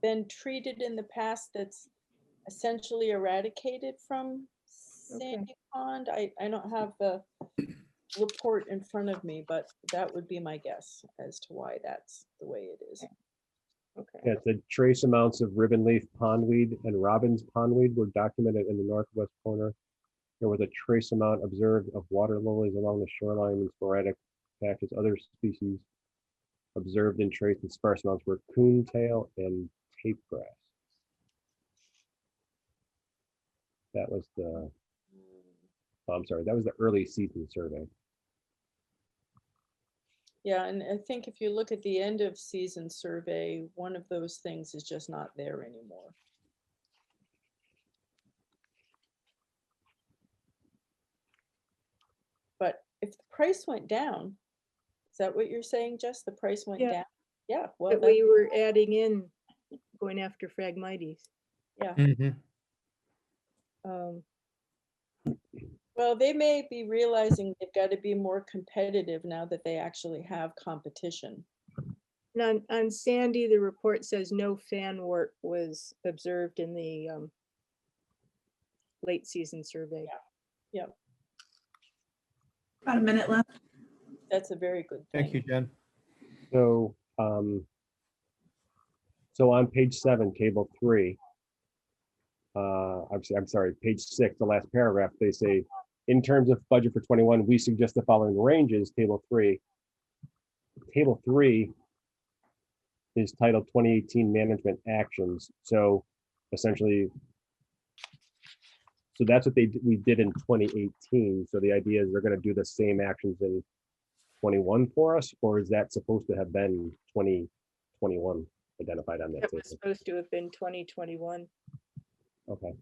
been treated in the past that's essentially eradicated from Sandy Pond. I don't have the report in front of me, but that would be my guess as to why that's the way it is. Okay. Yeah, the trace amounts of ribbon leaf pondweed and robin's pondweed were documented in the northwest corner. There was a trace amount observed of water lilies along the shoreline and sporadic patches. Other species observed in trace and sparse amounts were coontail and tape grass. That was the, I'm sorry, that was the early season survey. Yeah, and I think if you look at the end of season survey, one of those things is just not there anymore. But if the price went down, is that what you're saying, Jess? The price went Yeah. down? Yeah, well, But we were adding in, going after Phragmites. yeah. Mhm. Um, Well, they may be realizing they've got to be more competitive now that they actually have competition. and on Sandy, the report says no fan work was observed in the late season survey. Yep, About a minute left. that's a very good thing. Thank you, Jen. So, so on page 7, table 3, I'm sorry, page 6, the last paragraph, they say, in terms of budget for 21, we suggest the following ranges, table 3. Table 3 is titled 2018 Management Actions. So essentially, so that's what we did in 2018. So the idea is they're going to do the same actions in 21 for us, or is that supposed to have been 2021 identified on that That table? was supposed to have been 2021. Okay.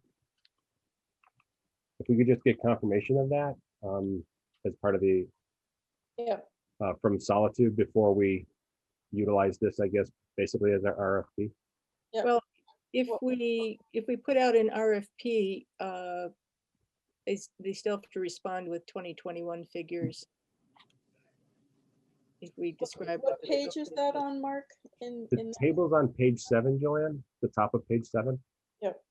If we could just get confirmation of that as part of the Yeah, from Solitude before we utilize this, I guess, basically as our RFP. yeah. Well, if Well- we put out an RFP, they still have to respond with 2021 figures. If we describe. What page is that on, Mark? In The table's on page 7, Joanne, the top of page 7. Yep.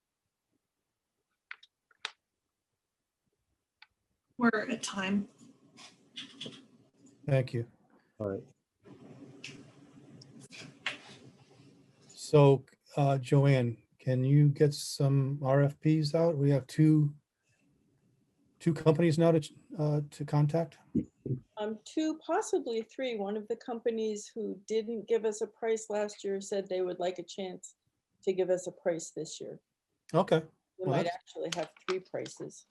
We're at time. Thank you. All right. So, Joanne, can you get some RFPs out? We have two companies now to contact. 2, possibly 3. One of the companies who didn't give us a price last year said they would like a chance to give us a price this year. Okay. We Well, might that's- actually have 3 prices.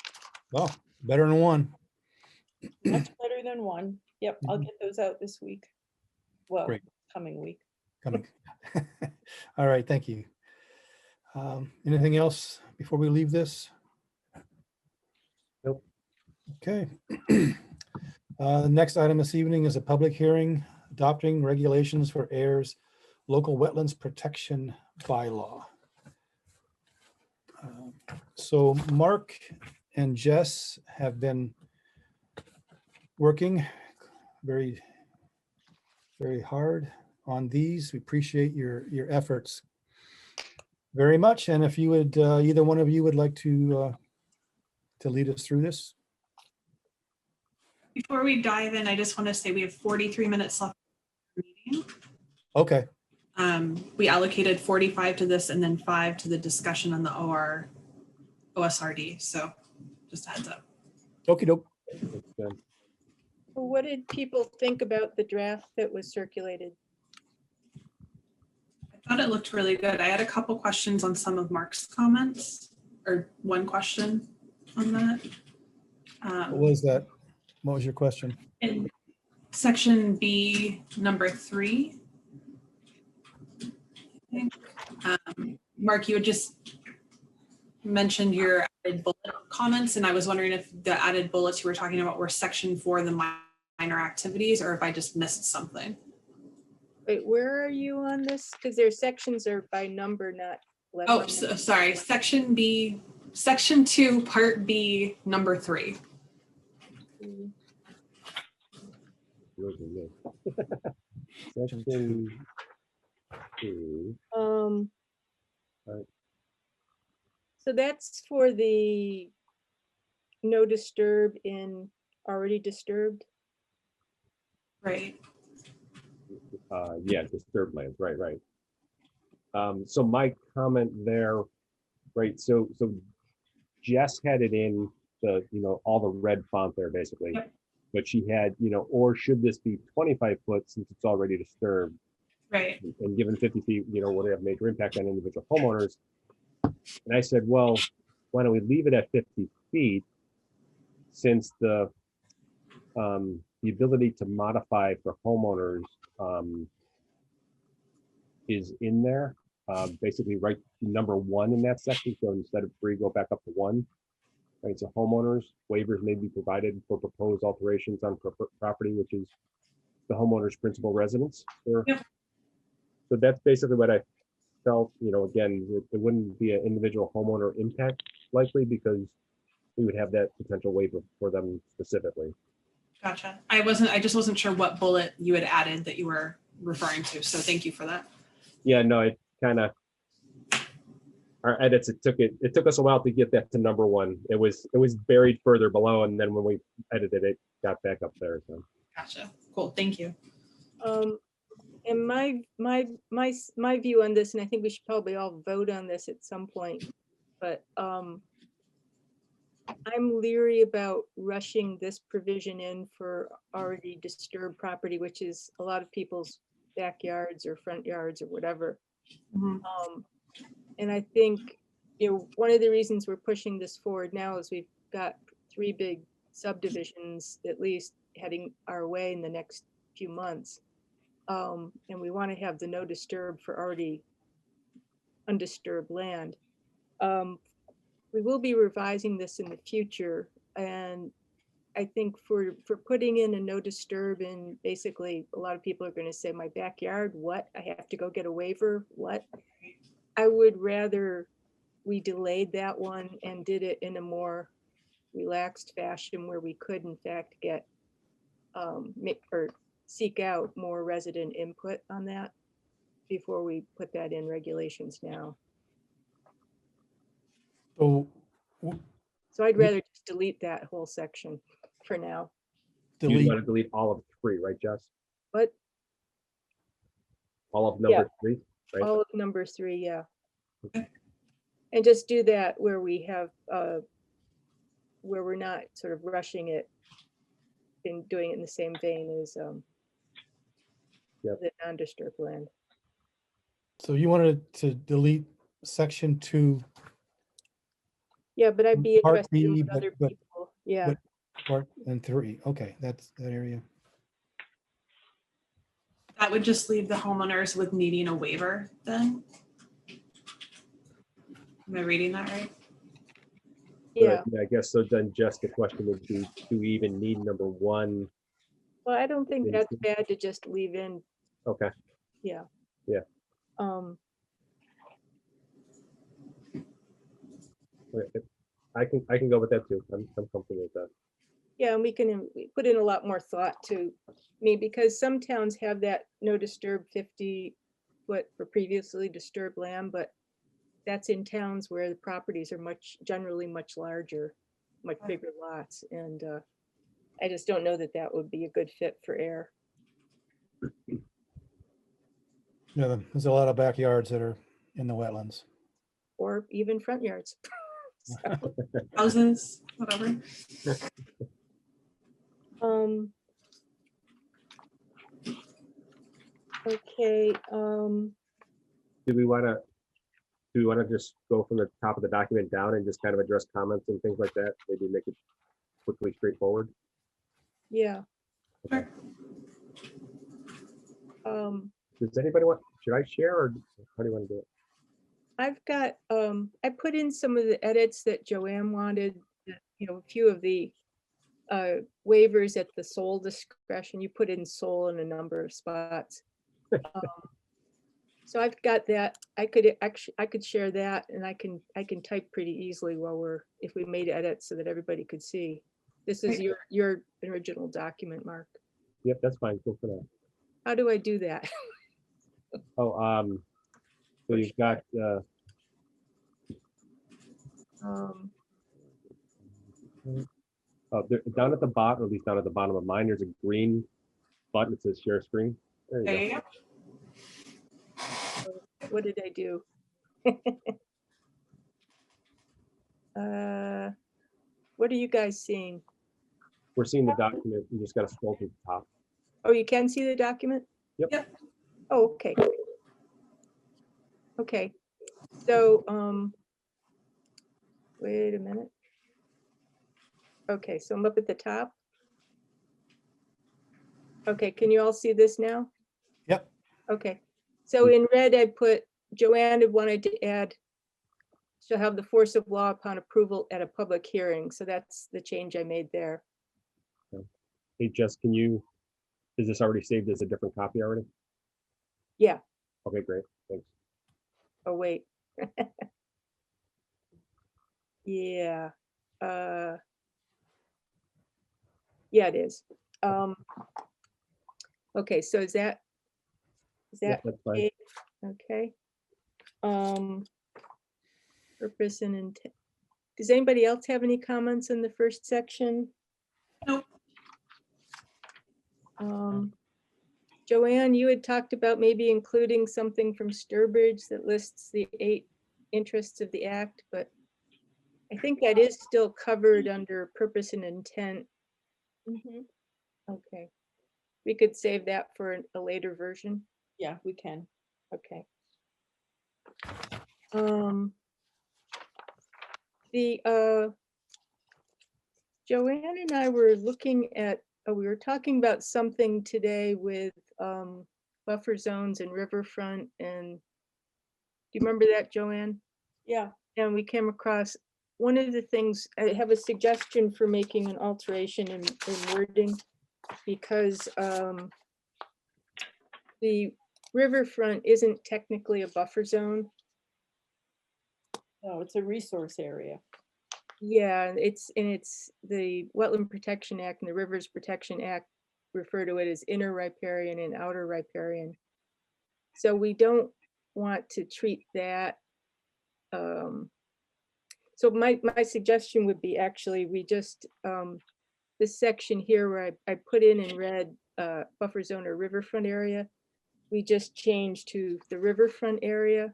Well, better than one. Much better than 1. Yep, I'll Mhm. get those out this week. Well, Great. coming week. Coming. All right, thank you. Anything else before we leave this? Nope. Okay. The next item this evening is a public hearing adopting regulations for Ayer's local wetlands protection bylaw. So Mark and Jess have been working very, very hard on these. We appreciate your efforts very much. And if you would, either one of you would like to lead us through this. Before we dive in, I just want to say we have 43 minutes left in the meeting. Okay, We allocated 45 to this and then 5 to the discussion on the OSRD. So just a heads up. okey doke. That's good. Well, what did people think about the draft that was circulated? I thought it looked really good. I had a couple questions on some of Mark's comments, or one question on that. What was that? What was your question? In section B, number 3. I think, Mark, you had just mentioned your added bullet comments, and I was wondering if the added bullets you were talking about were section 4, the minor activities, or if I just missed something. Wait, where are you on this? Because their sections are by number, not. Oh, level. sorry, section B, section 2, part B, number 3. Section 2. Right. So that's for the no disturb in already disturbed. Right. Yeah, disturbed lands, right. So my comment there, right, so Jess had it in the, all the red font there basically. Yep. But she had, or should this be 25 foot since it's already disturbed? Right. And given 50 feet, would have major impact on individual homeowners. And I said, well, why don't we leave it at 50 feet since the ability to modify for homeowners is in there, basically right number 1 in that section. So instead of 3, go back up to 1. Right, so homeowners, waivers may be provided for proposed alterations on property, which is the homeowner's principal residence. Yep. So that's basically what I felt, again, it wouldn't be an individual homeowner impact likely because we would have that potential waiver for them specifically. Gotcha. I just wasn't sure what bullet you had added that you were referring to. So thank you for that. Yeah, no, it kind of, our edits, it took us a while to get that to number one. It was buried further below, and then when we edited it, got back up there. So. Gotcha. Cool. Thank you. And my view on this, and I think we should probably all vote on this at some point, but I'm leery about rushing this provision in for already disturbed property, which is a lot of people's backyards or front yards or whatever. Mhm. And I think, one of the reasons we're pushing this forward now is we've got 3 big subdivisions at least heading our way in the next few months. And we want to have the no disturb for already undisturbed land. We will be revising this in the future, and I think for putting in a no disturb, and basically a lot of people are going to say, my backyard, what? I have to go get a waiver, what? I would rather we delayed that one and did it in a more relaxed fashion where we could in fact get or seek out more resident input on that before we put that in regulations now. So So I'd rather just delete that whole section for now. You delete, want to delete all of 3, right, Jess? But All of number 3, right? all of number 3, yeah. And just do that where we have, where we're not sort of rushing it and doing it in the same vein as Yep. the non-disturbed land. so you wanted to delete section 2, Yeah, but I'd be Part interested in B, what other but- people, yeah. but- part and 3. Okay, that's that area. That would just leave the homeowners with needing a waiver then? Am I reading that right? Yeah, But, I guess so. Then just the question would be, do we even need number 1? well, I don't think Is that's it- bad to just leave in, Okay. yeah. Yeah. I can go with that too. I'm comfortable with that. Yeah, and we put in a lot more thought to me, because some towns have that no disturb 50 foot for previously disturbed land, but that's in towns where the properties are generally much larger, much bigger lots, and I just don't know that that would be a good fit for air. Yeah, there's a lot of backyards that are in the wetlands. Or even front yards. So, Houses, whatever. Okay, Do we want to just go from the top of the document down and just kind of address comments and things like that? Maybe make it quickly straightforward. yeah. Okay. Um, Does anybody want? Should I share, or how do you want to do it? I've got, I put in some of the edits that Joanne wanted, a few of the waivers at the sole discretion. You put in sole in a number of spots. So I've got that. I could share that, and I can type pretty easily while if we made edits so that everybody could see. This is your original document, Mark. Yep, that's fine. Go for that. How do I do that? Oh, so you've got down at the bottom, or at least down at the bottom of mine, there's a green button that says share screen. There you There go. you go. What did I do? What are you guys seeing? We're seeing the document. You just got to scroll to the top. Oh, you can see the document? Yep. Oh, okay. Okay, so, wait a minute. Okay, so I'm up at the top. Okay, can you all see this now? Yep. Okay, so in red, I put Joanne had wanted to add shall have the force of law upon approval at a public hearing. So that's the change I made there. Hey, Jess, is this already saved as a different copy already? Yeah. Okay, great. Thanks. Oh, wait. Yeah. Yeah, it is. Okay, so is that Yeah, that's fine. it? Okay. Purpose and intent. Does anybody else have any comments in the first section? Nope. Joanne, you had talked about maybe including something from Sturbridge that lists the 8 interests of the act, but I think that is still covered under purpose and intent. Mhm. Okay. We could save that for a later version. Yeah, we can. Okay. Joanne and I were looking at, we were talking about something today with buffer zones and riverfront, and do you remember that, Joanne? Yeah. And we came across one of the things, I have a suggestion for making an alteration in wording, because the riverfront isn't technically a buffer zone. No, it's a resource area. Yeah, it's the Wetland Protection Act and the Rivers Protection Act refer to it as inner riparian and outer riparian. So we don't want to treat that. So my suggestion would be actually we just this section here where I put in red buffer zone or riverfront area, we just change to the riverfront area,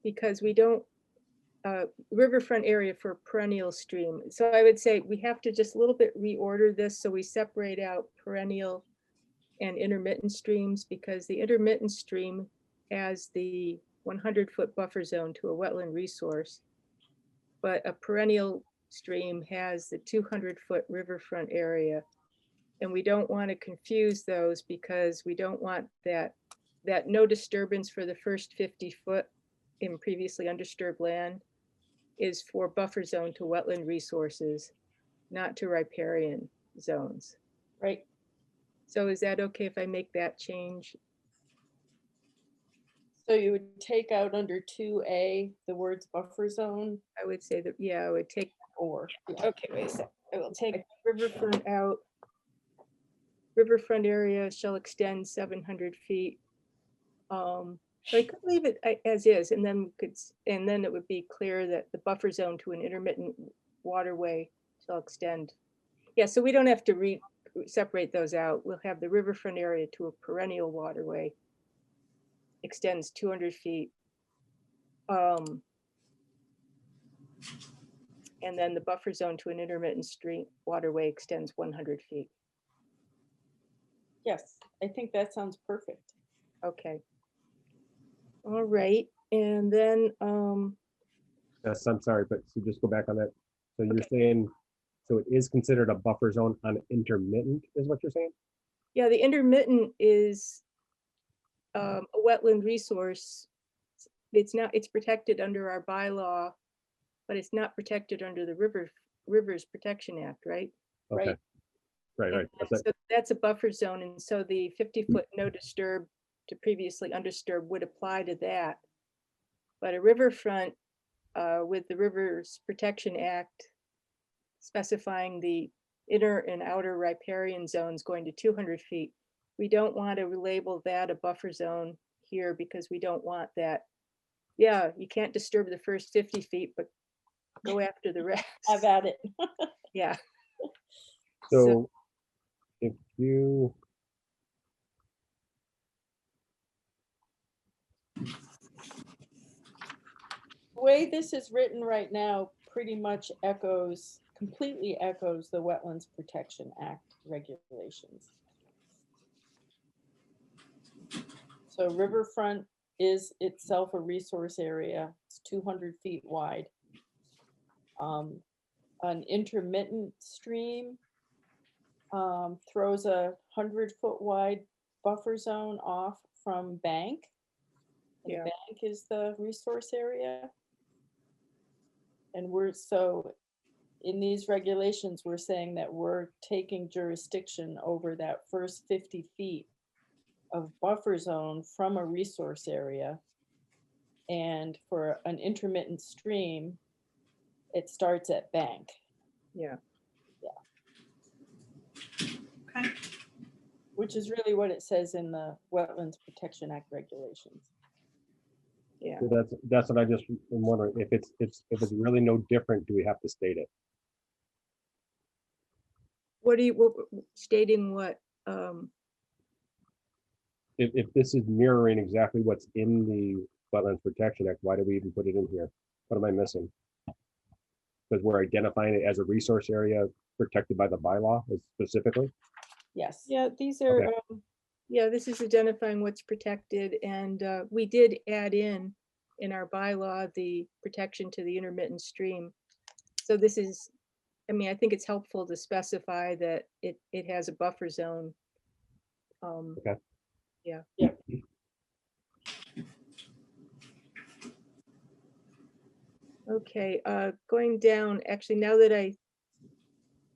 because we don't riverfront area for perennial stream. So I would say we have to just a little bit reorder this so we separate out perennial and intermittent streams, because the intermittent stream has the 100-foot buffer zone to a wetland resource, but a perennial stream has the 200-foot riverfront area. And we don't want to confuse those, because we don't want that no disturbance for the first 50 foot in previously undisturbed land is for buffer zone to wetland resources, not to riparian zones. Right. So is that okay if I make that change? So you would take out under 2A, the words buffer zone? I would say that, yeah, I would take, Or. okay, wait a sec. I will take riverfront out. Riverfront area shall extend 700 feet. So I could leave it as is, and then it would be clear that the buffer zone to an intermittent waterway shall extend. Yeah, so we don't have to separate those out. We'll have the riverfront area to a perennial waterway extends 200 feet. And then the buffer zone to an intermittent stream waterway extends 100 feet. Yes, I think that sounds perfect. Okay. All right, and then Yes, I'm sorry, but so just go back on that. So you're Okay. saying, so it is considered a buffer zone on intermittent, is what you're saying? yeah, the intermittent is a wetland resource. It's protected under our bylaw, but it's not protected under the Rivers Protection Act, right? Okay. Right, right. And That's it. so that's a buffer zone, and so the 50-foot no disturb to previously undisturbed would apply to that. But a riverfront with the Rivers Protection Act specifying the inner and outer riparian zones going to 200 feet, we don't want to label that a buffer zone here, because we don't want that. Yeah, you can't disturb the first 50 feet, but go after the rest. Have at it. Yeah. So if you, The way this is written right now pretty much completely echoes the Wetlands Protection Act regulations. So riverfront is itself a resource area. It's 200 feet wide. An intermittent stream throws a 100-foot wide buffer zone off from bank. The Yeah. bank is the resource area. And we're, so in these regulations, we're saying that we're taking jurisdiction over that first 50 feet of buffer zone from a resource area. And for an intermittent stream, it starts at bank. Yeah. Okay. Which is really what it says in the Wetlands Protection Act regulations. Yeah. So that's what I just am wondering, if it's really no different, do we have to state it? What do you, stating what? If this is mirroring exactly what's in the Wetlands Protection Act, why do we even put it in here? What am I missing? Because we're identifying it as a resource area protected by the bylaw specifically? Yes. Yeah, these are, Okay. yeah, this is identifying what's protected, and we did add in our bylaw, the protection to the intermittent stream. So this is, I mean, I think it's helpful to specify that it has a buffer zone. Okay. Yeah. Yeah. Okay, going down, actually, now that I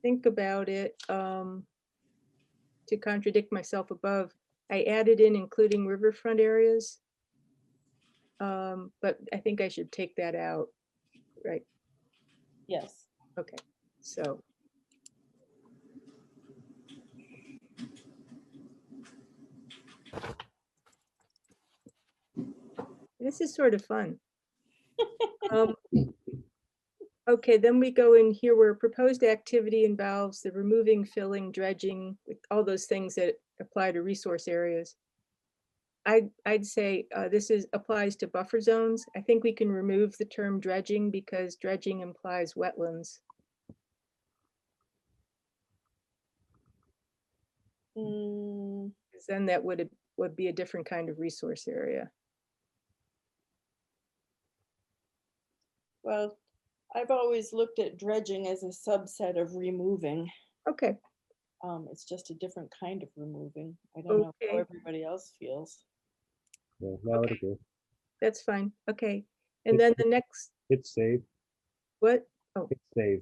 think about it, to contradict myself above, I added in including riverfront areas. But I think I should take that out, right? Yes. Okay, so. This is sort of fun. Okay, then we go in here where proposed activity involves the removing, filling, dredging, all those things that apply to resource areas. I'd say this applies to buffer zones. I think we can remove the term dredging because dredging implies wetlands. Because then that would be a different kind of resource area. Well, I've always looked at dredging as a subset of removing. Okay. It's just a different kind of removing. I don't know how everybody else feels. Yeah, no, I would agree. That's fine. Okay. And then the next. It's save. What? Oh. It's save.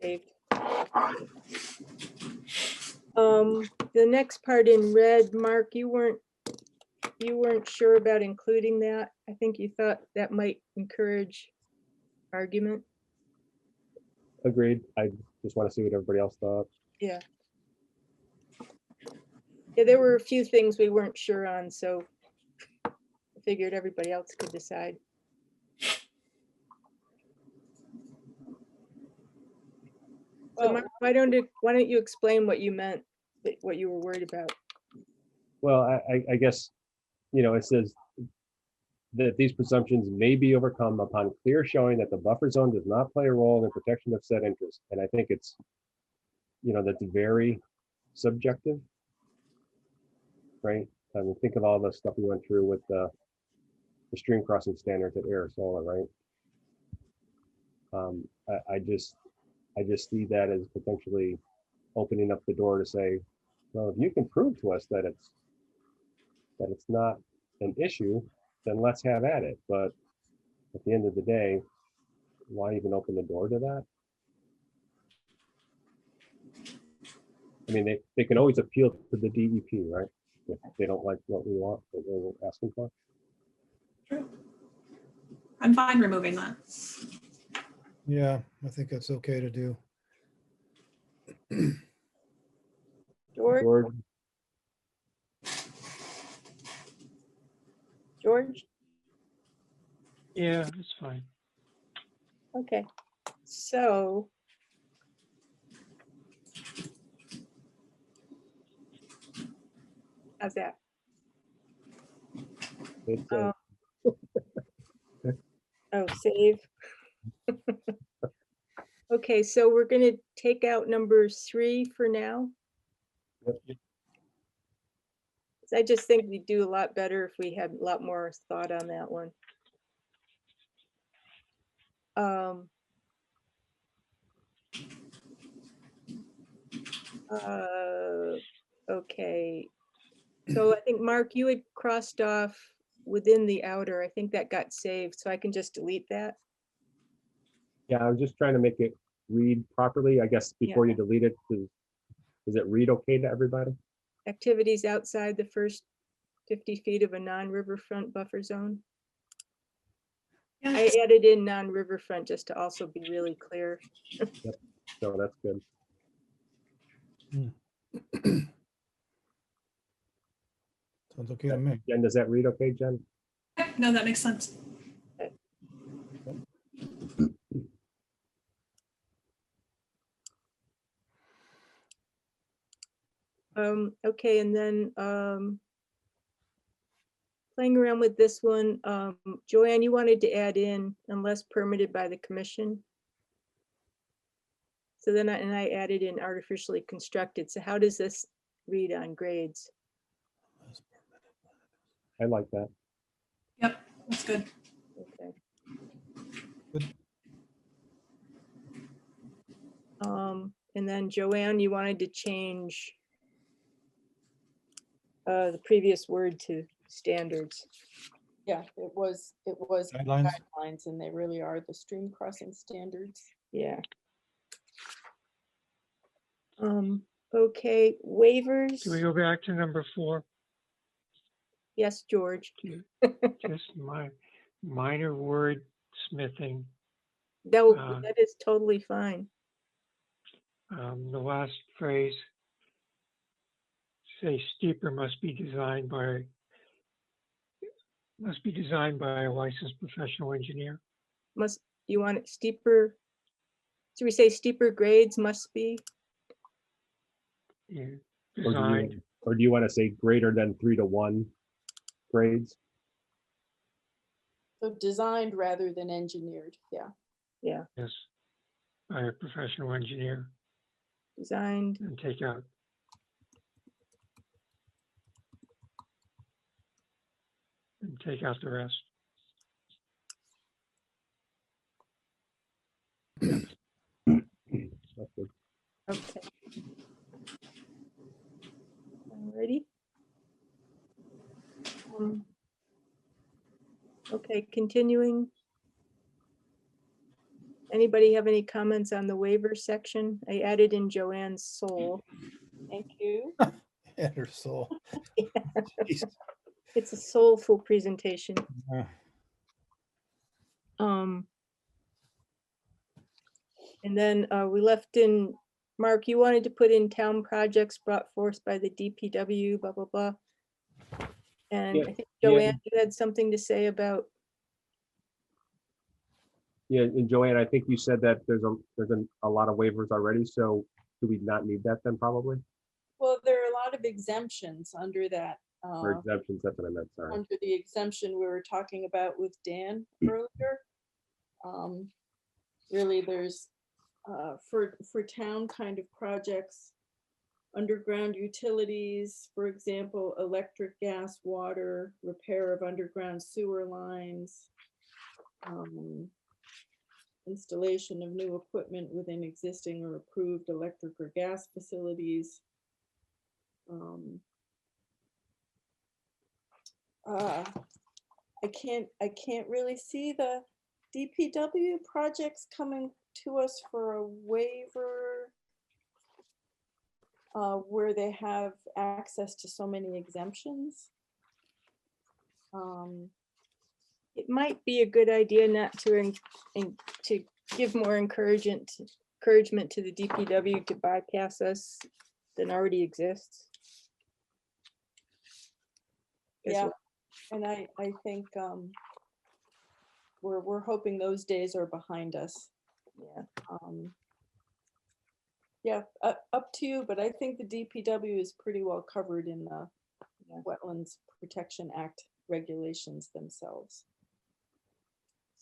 Saved. The next part in red, Mark, you weren't sure about including that. I think you thought that might encourage argument. Agreed. I just want to see what everybody else thought. Yeah. Yeah, there were a few things we weren't sure on, so I figured everybody else could decide. So Mark, why don't you explain what you meant, what you were worried about? Well, I guess, it says that these presumptions may be overcome upon clear showing that the buffer zone does not play a role in the protection of said interest. And I think it's, that's very subjective, right? I mean, think of all the stuff we went through with the stream crossing standards at Ayer Solar, right? I just see that as potentially opening up the door to say, well, if you can prove to us that it's not an issue, then let's have at it. But at the end of the day, why even open the door to that? I mean, they can always appeal to the DEP, right? If they don't like what we want, what we're asking for. True. I'm fine removing that. Yeah, I think that's okay to do. George? George? Yeah, that's fine. Okay, so. How's that? Oh, save. Okay, so we're going to take out number 3 for now. I just think we'd do a lot better if we had a lot more thought on that one. Okay. So I think, Mark, you had crossed off within the outer. I think that got saved, so I can just delete that. Yeah, I was just trying to make it read properly, I guess, before you delete it. Does it read okay to everybody? Activities outside the first 50 feet of a non-riverfront buffer zone. I added in non-riverfront just to also be really clear. Yep. So that's good. Sounds okay to me. Jen, does that read okay, Jen? No, that makes sense. Okay, and then playing around with this one, Joanne, you wanted to add in unless permitted by the commission. So then I added in artificially constructed. So how does this read on grades? I like that. Yep, that's good. Okay. Good. And then Joanne, you wanted to change the previous word to standards. Yeah, it was Guidelines. guidelines, and they really are the stream crossing standards. Yeah. Okay, waivers. Can we go back to number 4? Yes, George. Just my minor word smithing. That is totally fine. The last phrase, say steeper must be designed by a licensed professional engineer. You want it steeper? So we say steeper grades must be? Yeah, Or designed. do you want to say greater than 3-to-1 grades? So designed rather than engineered, yeah. Yeah, Yes, by a professional engineer, designed. and take out the rest. That's good. Okay. Alrighty. Okay, continuing. Anybody have any comments on the waiver section? I added in Joanne's soul. Thank you. And her soul. Jeez. It's a soulful presentation. Uh, And then we left in, Mark, you wanted to put in town projects brought forth by the DPW, blah, blah, blah. And Yeah, I think yeah. Joanne, you had something to say about, Yeah, and Joanne, I think you said that there's a lot of waivers already, so do we not need that then probably? Well, there are a lot of exemptions under that. Or exemptions, that's what I meant, sorry. Under the exemption we were talking about with Dan earlier. Really, there's for town kind of projects, underground utilities, for example, electric, gas, water, repair of underground sewer lines, installation of new equipment within existing or approved electric or gas facilities. I can't really see the DPW projects coming to us for a waiver where they have access to so many exemptions. it might be a good idea not to, to give more encouragement to the DPW to bypass us than already exists. Yeah, and I think we're hoping those days are behind us. Yeah. Yeah, up to you, but I think the DPW is pretty well covered in the Wetlands Protection Act regulations themselves.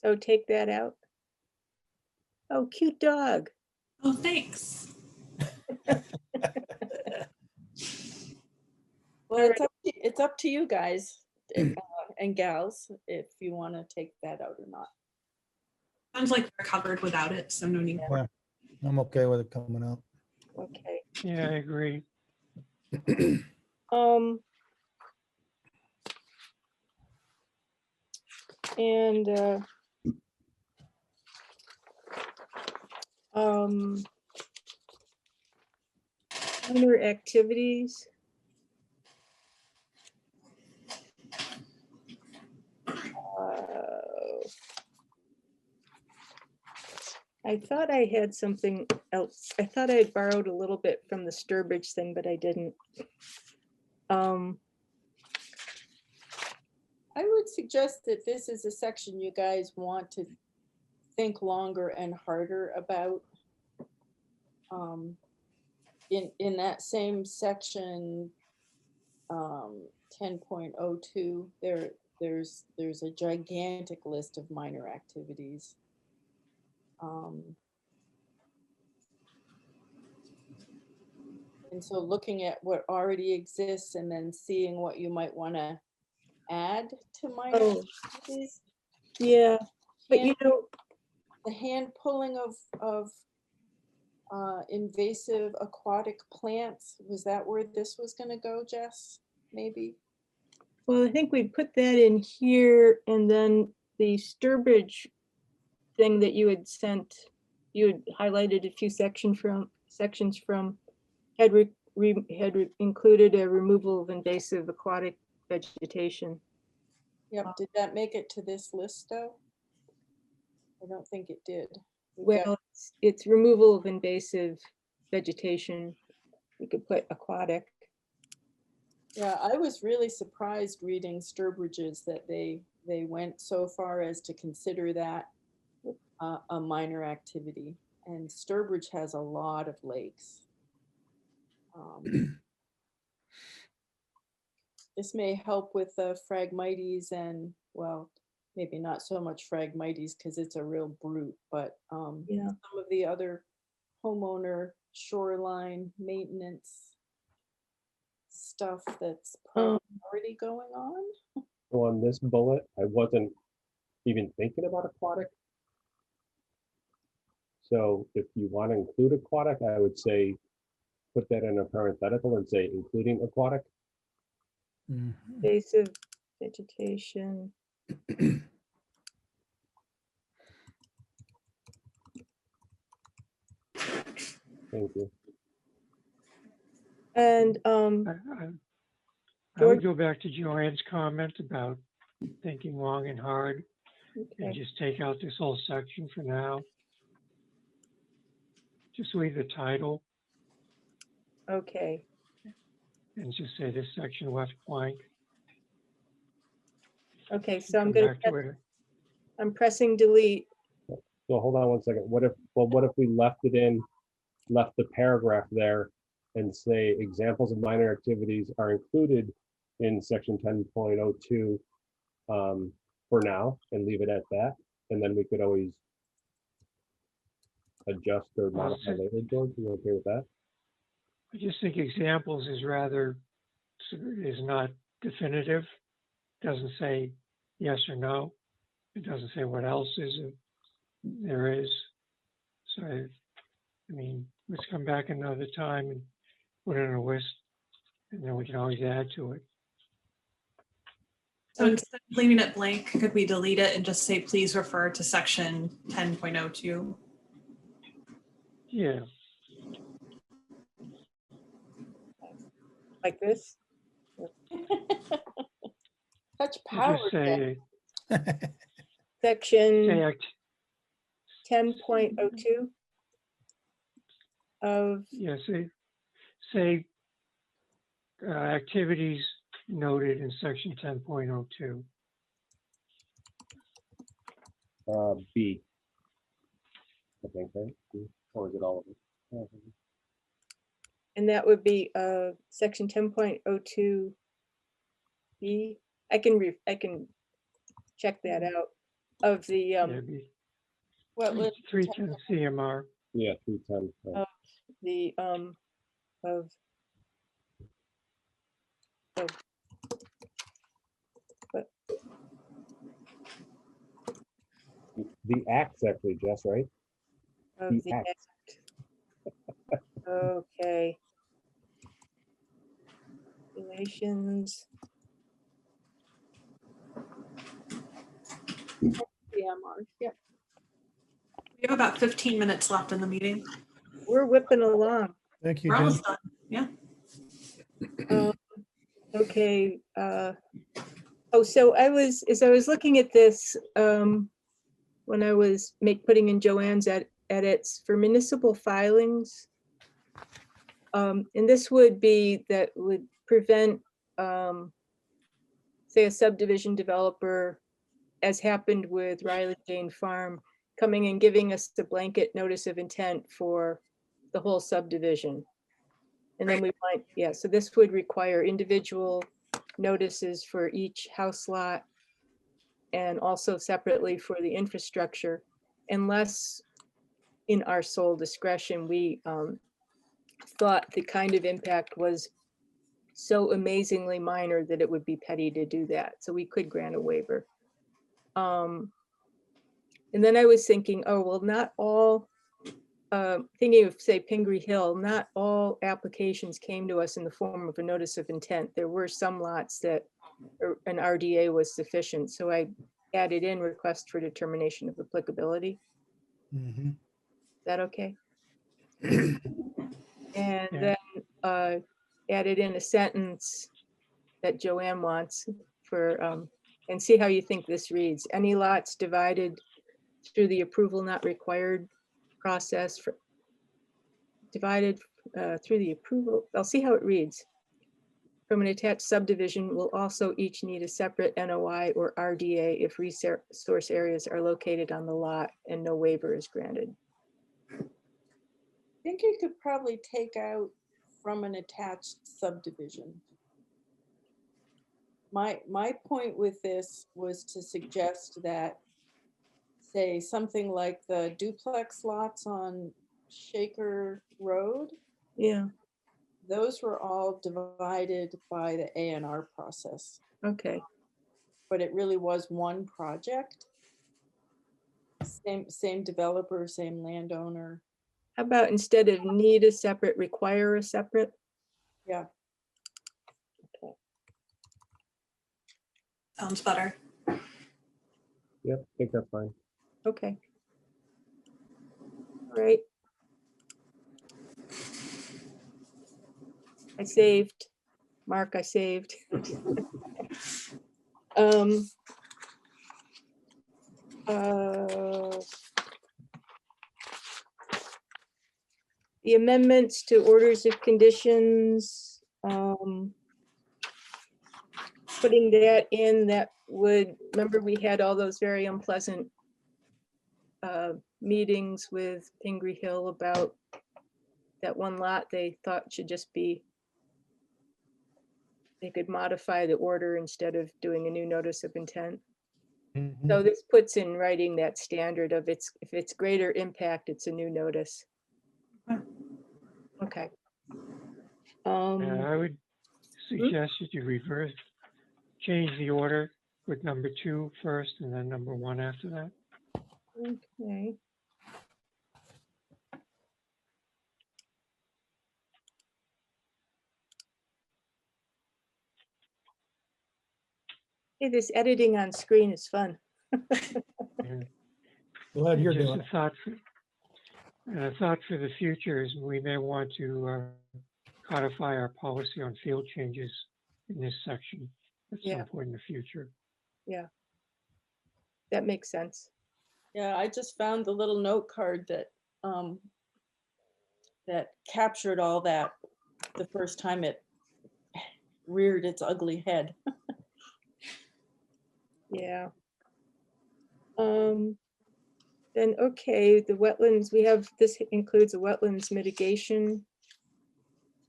So take that out. Oh, cute dog. Oh, thanks. Well, it's up to you guys and gals if you want to take that out or not. Sounds like we're covered without it, so no need. Yeah, I'm okay with it coming out. Okay. Yeah, I agree. And minor activities. I thought I had something else. I thought I had borrowed a little bit from the Sturbridge thing, but I didn't. I would suggest that this is a section you guys want to think longer and harder about. In that same section, 10.02, there's a gigantic list of minor activities. And so looking at what already exists and then seeing what you might want to add to minor activities. Yeah, but you know, the hand pulling of invasive aquatic plants, was that where this was going to go, Jess? Maybe? well, I think we put that in here, and then the Sturbridge thing that you had sent, you had highlighted a few sections from had included a removal of invasive aquatic vegetation. Yep. Did that make it to this list though? I don't think it did. Well, it's removal of invasive vegetation. You could put aquatic. Yeah, I was really surprised reading Sturbridge's that they went so far as to consider that a minor activity. And Sturbridge has a lot of lakes. This may help with the Phragmites and, well, maybe not so much Phragmites because it's a real brute, but Yeah. some of the other homeowner shoreline maintenance stuff that's probably already going on. So on this bullet, I wasn't even thinking about aquatic. So if you want to include aquatic, I would say put that in a parenthetical and say including aquatic. Invasive vegetation. Thank you. And I would go back to Joanne's comment about thinking long and hard, and just take out this whole section for now. Just leave the title. Okay. And just say this section left blank. Okay, so I'm pressing delete. So hold on one second. What if we left the paragraph there and say examples of minor activities are included in section 10.02 for now, and leave it at that, and then we could always adjust or modify later. George, you okay with that? I just think examples is not definitive. Doesn't say yes or no. It doesn't say what else there is. So I mean, let's come back another time and put it in a list, and then we can always add to it. So instead of leaving it blank, could we delete it and just say, please refer to section 10.02? Yeah. Like this? Such power. Just say, Section 10.02 of. Yeah, say activities noted in section 10.02. B. I think, right? B. Or is it all of it? And that would be section 10.02 B. I can check that out of the what 310 CMR. Yeah, 310. Right. of the of but The act's actually Jess, right? of The the act. Okay. Relations. Yeah, Mark, yeah. We have about 15 minutes left in the meeting. We're whipping along. Thank you, We're Jen. almost done. Yeah. Okay. Oh, so as I was looking at this, when I was putting in Joanne's edits for municipal filings. And this would prevent, say, a subdivision developer, as happened with Riley Jane Farm, coming and giving us the blanket notice of intent for the whole subdivision. And then we might, yeah, so this would require individual notices for each house lot and also separately for the infrastructure, unless in our sole discretion, we thought the kind of impact was so amazingly minor that it would be petty to do that. So we could grant a waiver. And then I was thinking, oh, well, not all, thinking of, say, Pingree Hill, not all applications came to us in the form of a notice of intent. There were some lots that an RDA was sufficient. So I added in request for determination of applicability. Mhm. Is that okay? And Yeah. then added in a sentence that Joanne wants for, and see how you think this reads. Any lots divided through the approval not required process for divided through the approval, I'll see how it reads. From an attached subdivision will also each need a separate NOI or RDA if resource areas are located on the lot and no waiver is granted. I think you could probably take out from an attached subdivision. My point with this was to suggest that, say, something like the duplex lots on Shaker Road, Yeah, those were all divided by the A&R process, okay. but it really was one project. Same developer, same landowner. How about instead of need a separate, require a separate? Yeah. Sounds better. Yep, I think that's fine. Okay. All right. I saved. Mark, I saved. Um, the amendments to orders of conditions, putting that in, that would, remember we had all those very unpleasant meetings with Pingree Hill about that one lot they thought should just be, they could modify the order instead of doing a new notice of intent. Mhm. So this puts in writing that standard of if it's greater impact, it's a new notice. Okay. I would suggest that you reverse, change the order, put number 2 first and then number 1 after that. Okay. Hey, this editing on screen is fun. And Glad you're just doing a it. thought for the future is we may want to codify our policy on field changes in this section at Yeah. some point in the future. Yeah. That makes sense. Yeah, I just found the little note card that that captured all that the first time it reared its ugly head. Yeah. Then, okay, the wetlands, we have, this includes a wetlands mitigation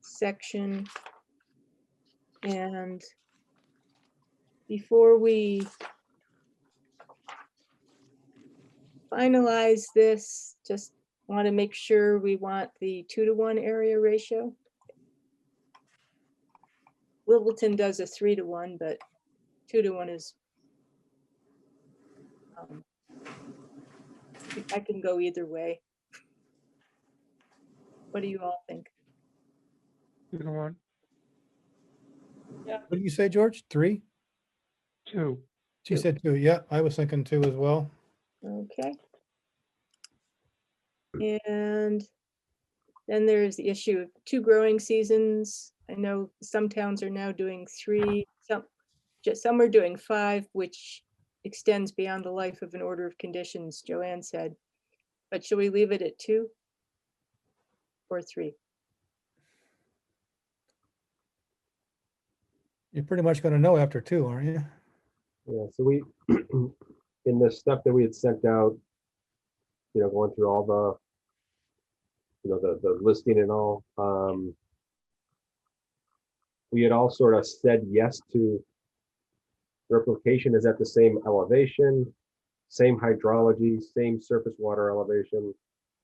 section. And before we finalize this, just want to make sure we want the 2-to-1 area ratio. Littleton does a 3-to-1, but 2-to-1 is, I can go either way. What do you all think? 2-to-1, Yeah. What do you say, George? 3? 2. She said two. Yeah, I was thinking two as well. Okay. And then there's the issue of 2 growing seasons. I know some towns are now doing 3, some are doing 5, which extends beyond the life of an order of conditions, Joanne said. But should we leave it at 2 or 3? You're pretty much going to know after two, aren't you? Yeah, so we, in the stuff that we had sent out, going through all the listing and all, we had all sort of said yes to replication is at the same elevation, same hydrology, same surface water elevation,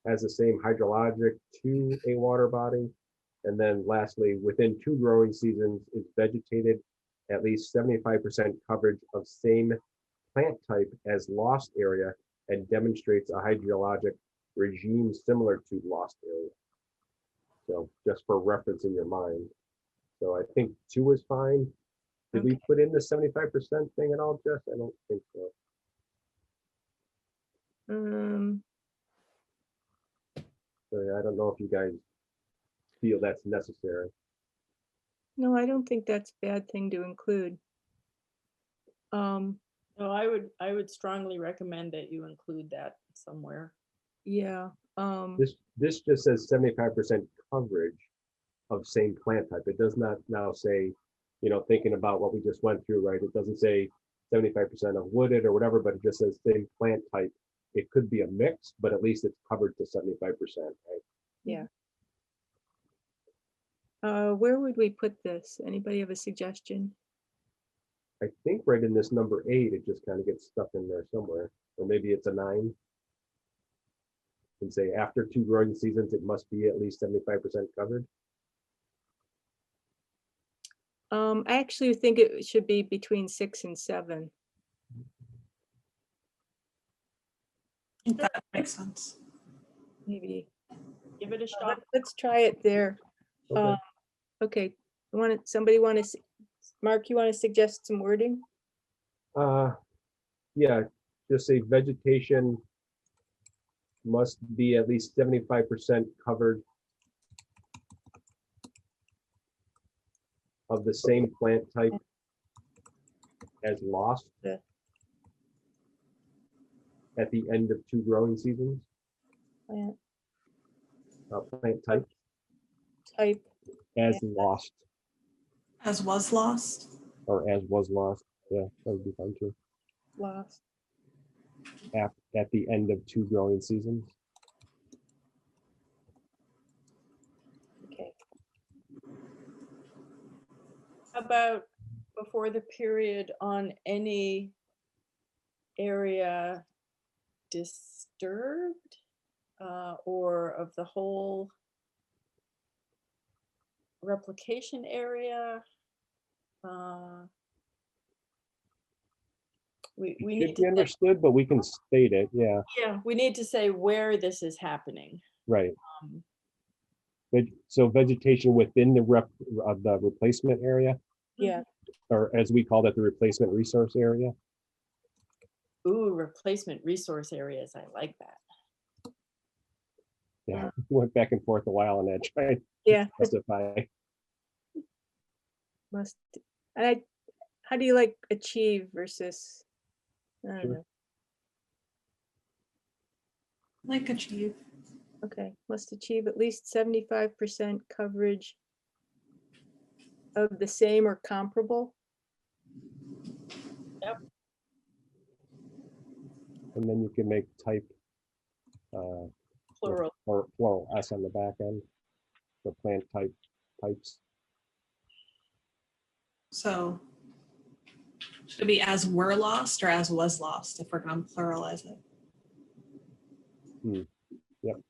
has the same hydrologic to a water body. And then lastly, within 2 growing seasons, is vegetated at least 75% coverage of same plant type as lost area and demonstrates a hydrologic regime similar to lost area. So just for reference in your mind. So I think 2 is fine. Did we put in the 75% thing at all, Jess? I don't think so. So yeah, I don't know if you guys feel that's necessary. No, I don't think that's a bad thing to include. No, I would strongly recommend that you include that somewhere. Yeah. This just says 75% coverage of same plant type. It does not now say, thinking about what we just went through, right? It doesn't say 75% of wooded or whatever, but it just says same plant type. It could be a mix, but at least it's covered to 75%, right? Yeah. Where would we put this? Anybody have a suggestion? I think right in this number 8, it just kind of gets stuck in there somewhere, or maybe it's a 9. And say after 2 growing seasons, it must be at least 75% covered. I actually think it should be between 6 and 7. That makes sense. Maybe. Give it a shot. Let's try it there. Okay. Okay. Somebody want to, Mark, you want to suggest some wording? Yeah, just say vegetation must be at least 75% covered of the same plant type as lost Yeah. at the end of 2 growing seasons. Plant Plant type type. as lost As was lost. or as was lost. Yeah, that would be fine too. Lost. At the end of 2 growing seasons. Okay. How about before the period on any area disturbed or of the whole replication area? We Should need be to understood, but we can state it. Yeah, we need to say where this is happening. right. So vegetation within the replacement area, Yeah. or as we call it, the replacement resource area. Ooh, replacement resource areas. I like that. Yeah, we went back and forth a while on that, trying to Yeah. justify. Must. And how do you like achieve versus? I don't Sure. know. Like achieve. Okay, must achieve at least 75% coverage of the same or comparable. Yep. And then you can make type Plural. or plural S on the back end. The plant types. So should it be as were lost or as was lost if we're going to pluralize it? Yep.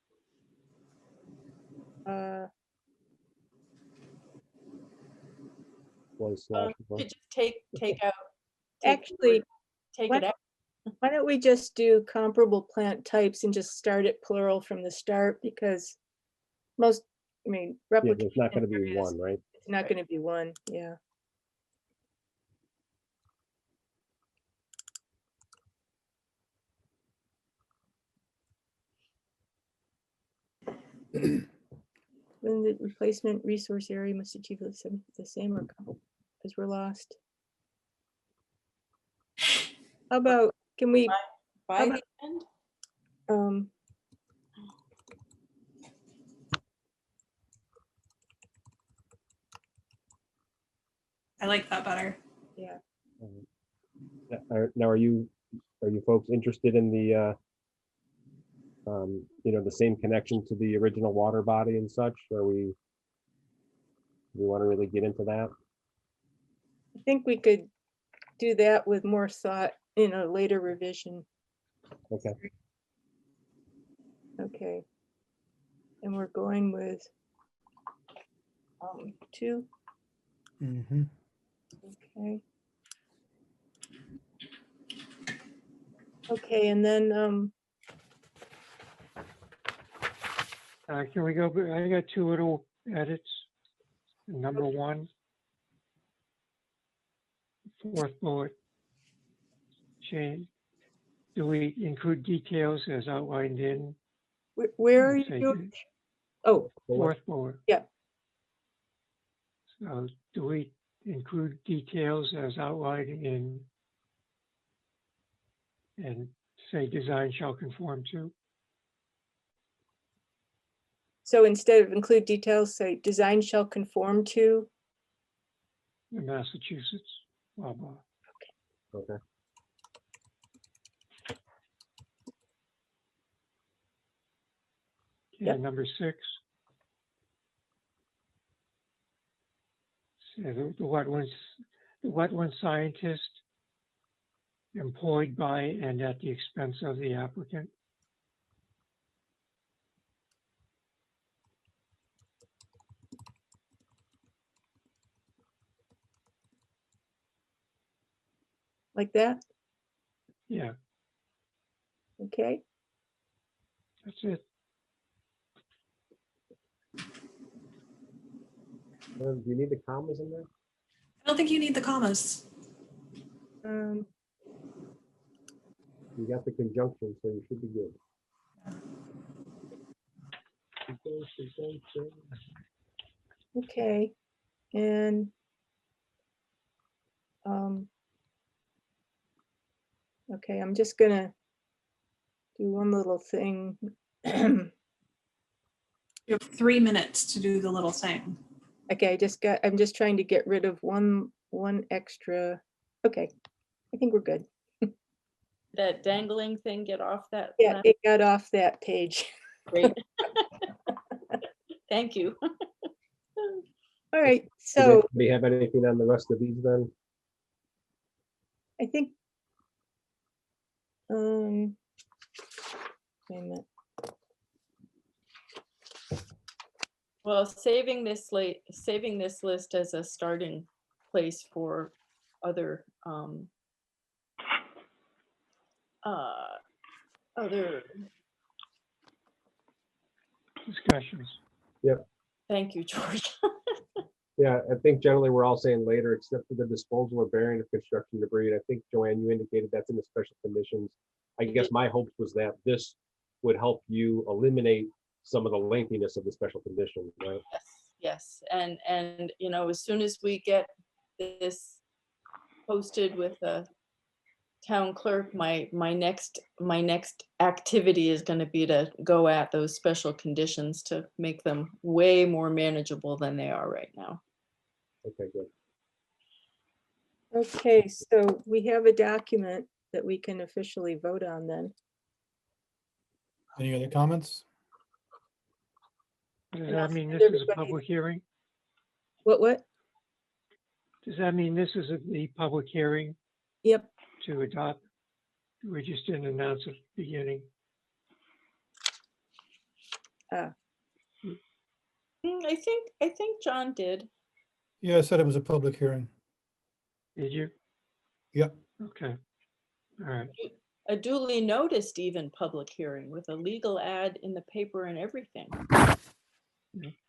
Was slash You could just take out. Actually, Take what- it out. why don't we just do comparable plant types and just start it plural from the start, because most, Yeah, replication. there's not going to be areas, one, right? It's not going to be one, yeah. Then the replacement resource area must achieve the same or couple, because we're lost. How about, can we, By about- the end? um, I like that better. yeah, Now, are you folks interested in the, the same connection to the original water body and such? Do we want to really get into that? I think we could do that with more thought in a later revision. Okay. Okay. And we're going with 2. Mhm. Okay. Okay, and then Can we go, I got 2 little edits. Number 1, 4th bullet, change, do we include details as outlined in? where are say, you? Oh, 4th bullet. Yeah. So do we include details as outlined in, and say design shall conform to? so instead of include details, say design shall conform to. The Massachusetts, blah, blah. Okay. Okay, number 6. Say the wetland scientist employed by and at the expense of the applicant. Like that? Yeah, Okay. that's it. Do you need the commas in there? I don't think you need the commas. Um, You got the conjunction, so you should be good. okay. And okay, I'm just gonna do one little thing. You have 3 minutes to do the little thing. Okay, I'm just trying to get rid of one extra. Okay, I think we're good. That dangling thing get off that? Yeah, last- it got off that page. Great. Thank you. All right, Do so we have anything on the rest of these then? I think, wait a minute. Well, saving this list as a starting place for other other, Discussions. thank you, George. Yeah, I think generally we're all saying later, except for the disposal or burying of construction debris. And I think, Joanne, you indicated that's in the special conditions. I guess my hope was that this would help you eliminate some of the lengthiness of the special conditions, right? Yes, and as soon as we get this posted with the town clerk, my next activity is going to be to go at those special conditions to make them way more manageable than they are right now. Okay, good. Okay, so we have a document that we can officially vote on then. Any other comments? Does And I'll that mean send this is a everybody- public hearing? What? Does that mean this is the public hearing Yep, to adopt? We just didn't announce at the beginning. I think John did. Yeah, I said it was a public hearing. Did you? Yep. Okay. All right. A duly noticed even public hearing with a legal ad in the paper and everything.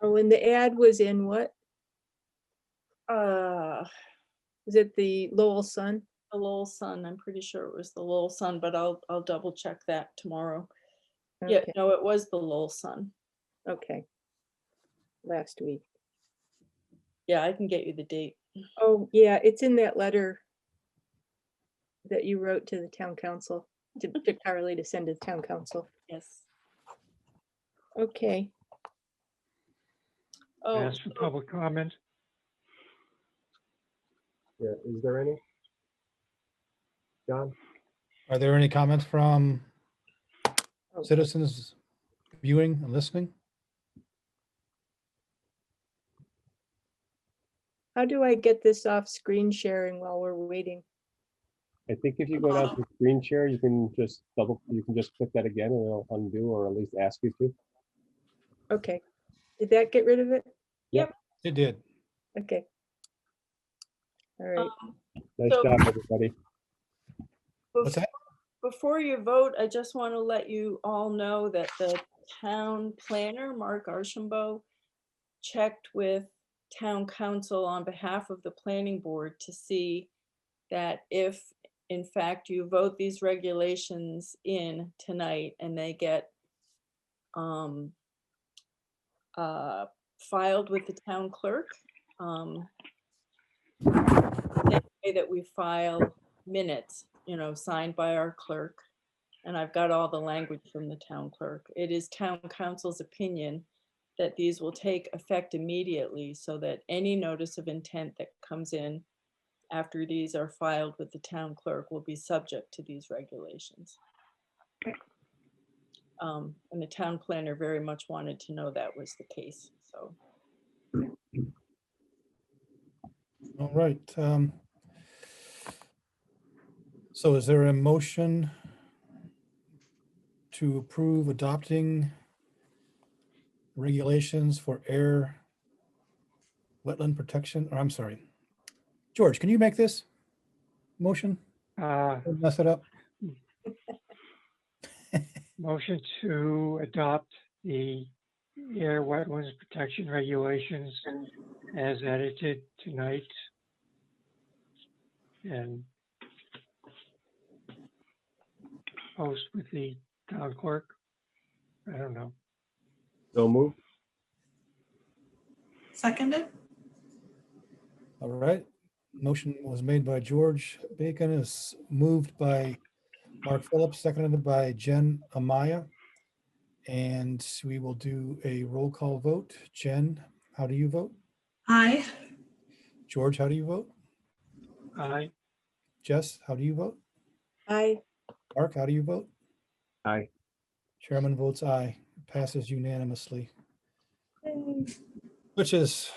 oh, and the ad was in what? Uh, Was it the Lowell Sun? the Lowell Sun, I'm pretty sure it was the Lowell Sun, but I'll double check that tomorrow. Yeah, Okay. no, it was the Lowell Sun. Okay. Last week. Yeah, I can get you the date. Oh, yeah, it's in that letter that you wrote to the town council, to Carly to send to the town council. Yes. Okay. Oh, Ask for public comment. Yeah, is there any? John? Are there any comments from Oh. citizens viewing and listening? How do I get this off screen sharing while we're waiting? I think if you go down to screen share, you can just click that again and it'll undo or at least ask you to. Okay. Did that get rid of it? It did. Okay. All right. Nice So- job, everybody. What's that? Before you vote, I just want to let you all know that the town planner, Mark Archambault, checked with town council on behalf of the planning board to see that if, in fact, you vote these regulations in tonight and they get filed with the town clerk, same way that we file minutes, signed by our clerk. And I've got all the language from the town clerk. It is town council's opinion that these will take effect immediately so that any notice of intent that comes in after these are filed with the town clerk will be subject to these regulations. And the town planner very much wanted to know that was the case, so. All right. So is there a motion to approve adopting regulations for air wetland protection? Or I'm sorry. George, can you make this motion? Don't mess it up. Motion to adopt the air wetlands protection regulations as edited tonight. And post with the town clerk. I don't know. So moved. Seconded? All right. Motion was made by George Bacon, is moved by Mark Phillips, seconded by Jen Amaya. And we will do a roll call vote. Jen, how do you vote? Aye. George, how do you vote? Aye. Jess, how do you vote? Aye. Mark, how do you vote? Aye. Chairman votes aye. Passes unanimously, Yay. which is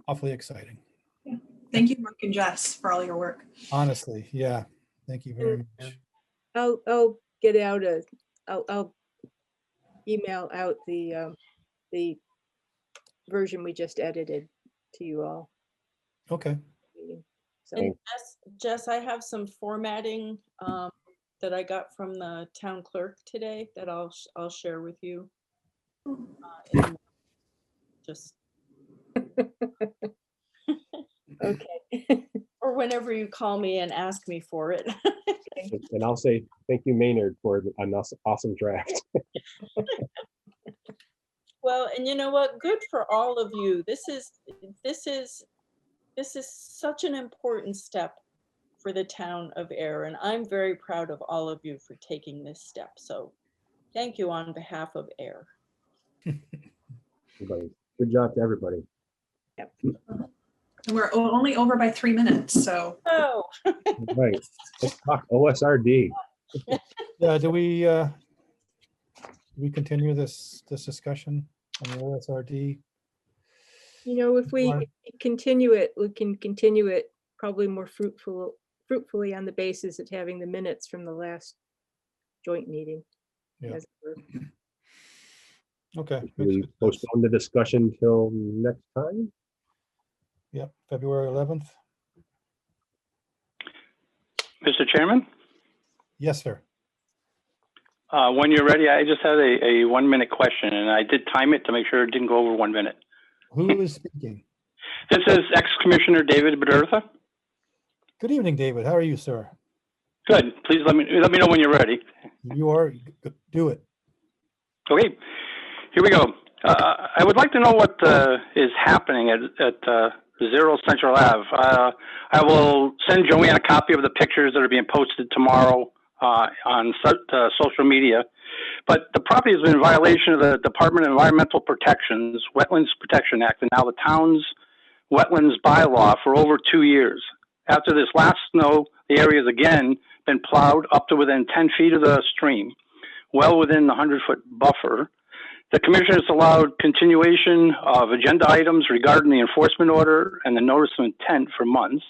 awfully exciting. Thank you, Mark and Jess, for all your work. Honestly, yeah. Thank you very much. I'll get out I'll email out the version we just edited to you all. Okay. So, And Jess, I have some formatting that I got from the town clerk today that I'll share with you. Just okay. or whenever you call me and ask me for it. And I'll say thank you, Maynard, for an awesome draft. Well, and you know what? Good for all of you. This is such an important step for the town of Ayer, and I'm very proud of all of you for taking this step. So thank you on behalf of Ayer. Good job to everybody. Yep. And we're only over by 3 minutes, so. Oh. Right. Let's talk OSRD. Yeah, do we continue this discussion on the OSRD? If we continue it, we can continue it probably more fruitfully on the basis of having the minutes from the last joint meeting. Yeah. as it were. Okay. Should we postpone the discussion till next time? Yep, February 11th. Mr. Chairman, Yes, sir. when you're ready, I just had a 1 minute question, and I did time it to make sure it didn't go over 1 minute. Who is speaking? This is ex-Commissioner David Bedertha. Good evening, David. How are you, sir? Good. Please let me know when you're ready. You are. Do it. Okay. Here we go. I would like to know what is happening at 0 Central Ave. I will send Joanne a copy of the pictures that are being posted tomorrow on social media. But the property has been in violation of the Department of Environmental Protection's Wetlands Protection Act and now the town's wetlands bylaw for over 2 years. After this last snow, the area has again been plowed up to within 10 feet of the stream, well within the 100-foot buffer. The commission has allowed continuation of agenda items regarding the enforcement order and the notice of intent for months.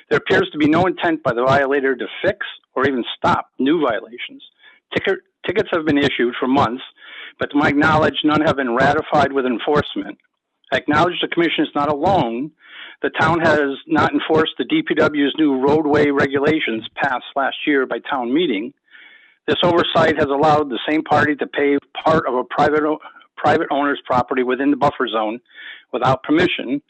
There appears to be no intent by the violator to fix or even stop new violations. Tickets have been issued for months, but to my knowledge, none have been ratified with enforcement. I acknowledge the commission is not alone. The town has not enforced the DPW's new roadway regulations passed last year by town meeting. This oversight has allowed the same party to pave part of a private owner's property within the buffer zone without permission.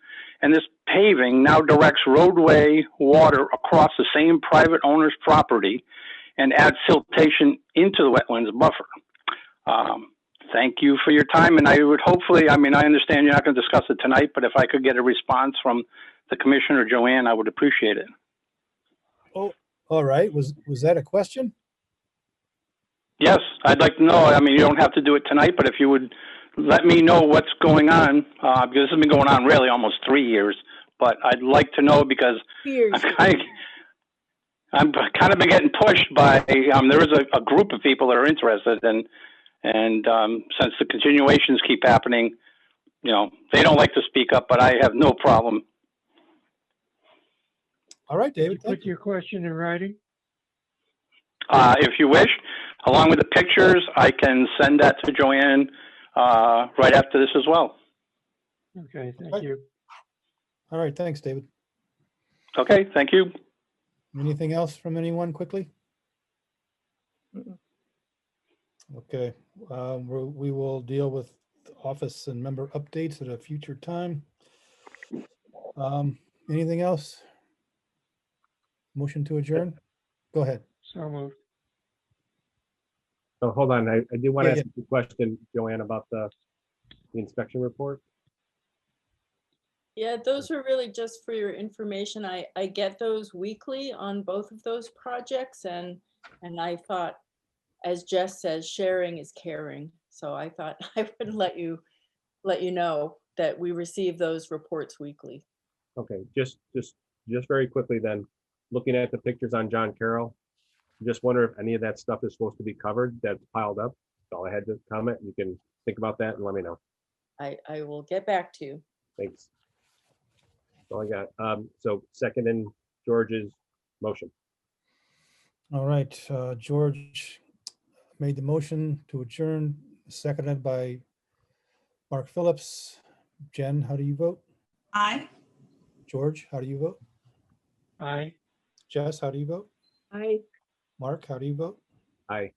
And this paving now directs roadway water across the same private owner's property and adds siltation into the wetlands buffer. Thank you for your time. And I would hopefully, I understand you're not going to discuss it tonight, but if I could get a response from the commissioner, Joanne, I would appreciate it. Oh, all right. Was that a question? Yes, I'd like to know. You don't have to do it tonight, but if you would let me know what's going on, because this has been going on really almost 3 years, but I'd like to know because I'm kind of been getting pushed by, there is a group of people that are interested and since the continuations keep happening, they don't like to speak up, but I have no problem. All right, David. Put your question in writing. If you wish, along with the pictures, I can send that to Joanne right after this as well. Okay, thank you. All right, thanks, David. Okay, thank you. Anything else from anyone quickly? Okay, we will deal with office and member updates at a future time. Anything else? Motion to adjourn? Go ahead. So moved. So hold on, I do want to Yeah, ask you a question, Joanne, about the inspection report. Yeah, those are really just for your information. I get those weekly on both of those projects, and I thought, as Jess says, sharing is caring. So I thought I would let you know that we receive those reports weekly. Okay, just very quickly then, looking at the pictures on John Carroll, just wonder if any of that stuff is supposed to be covered that's piled up. That's all I had to comment. You can think about that and let me know. I will get back to you. Thanks. That's all I got. So second in George's motion. All right, George made the motion to adjourn, seconded by Mark Phillips. Jen, how do you vote? Aye. George, how do you vote? Aye. Jess, how do you vote? Aye. Mark, how do you vote? Aye.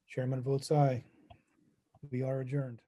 Chairman votes aye. We are adjourned.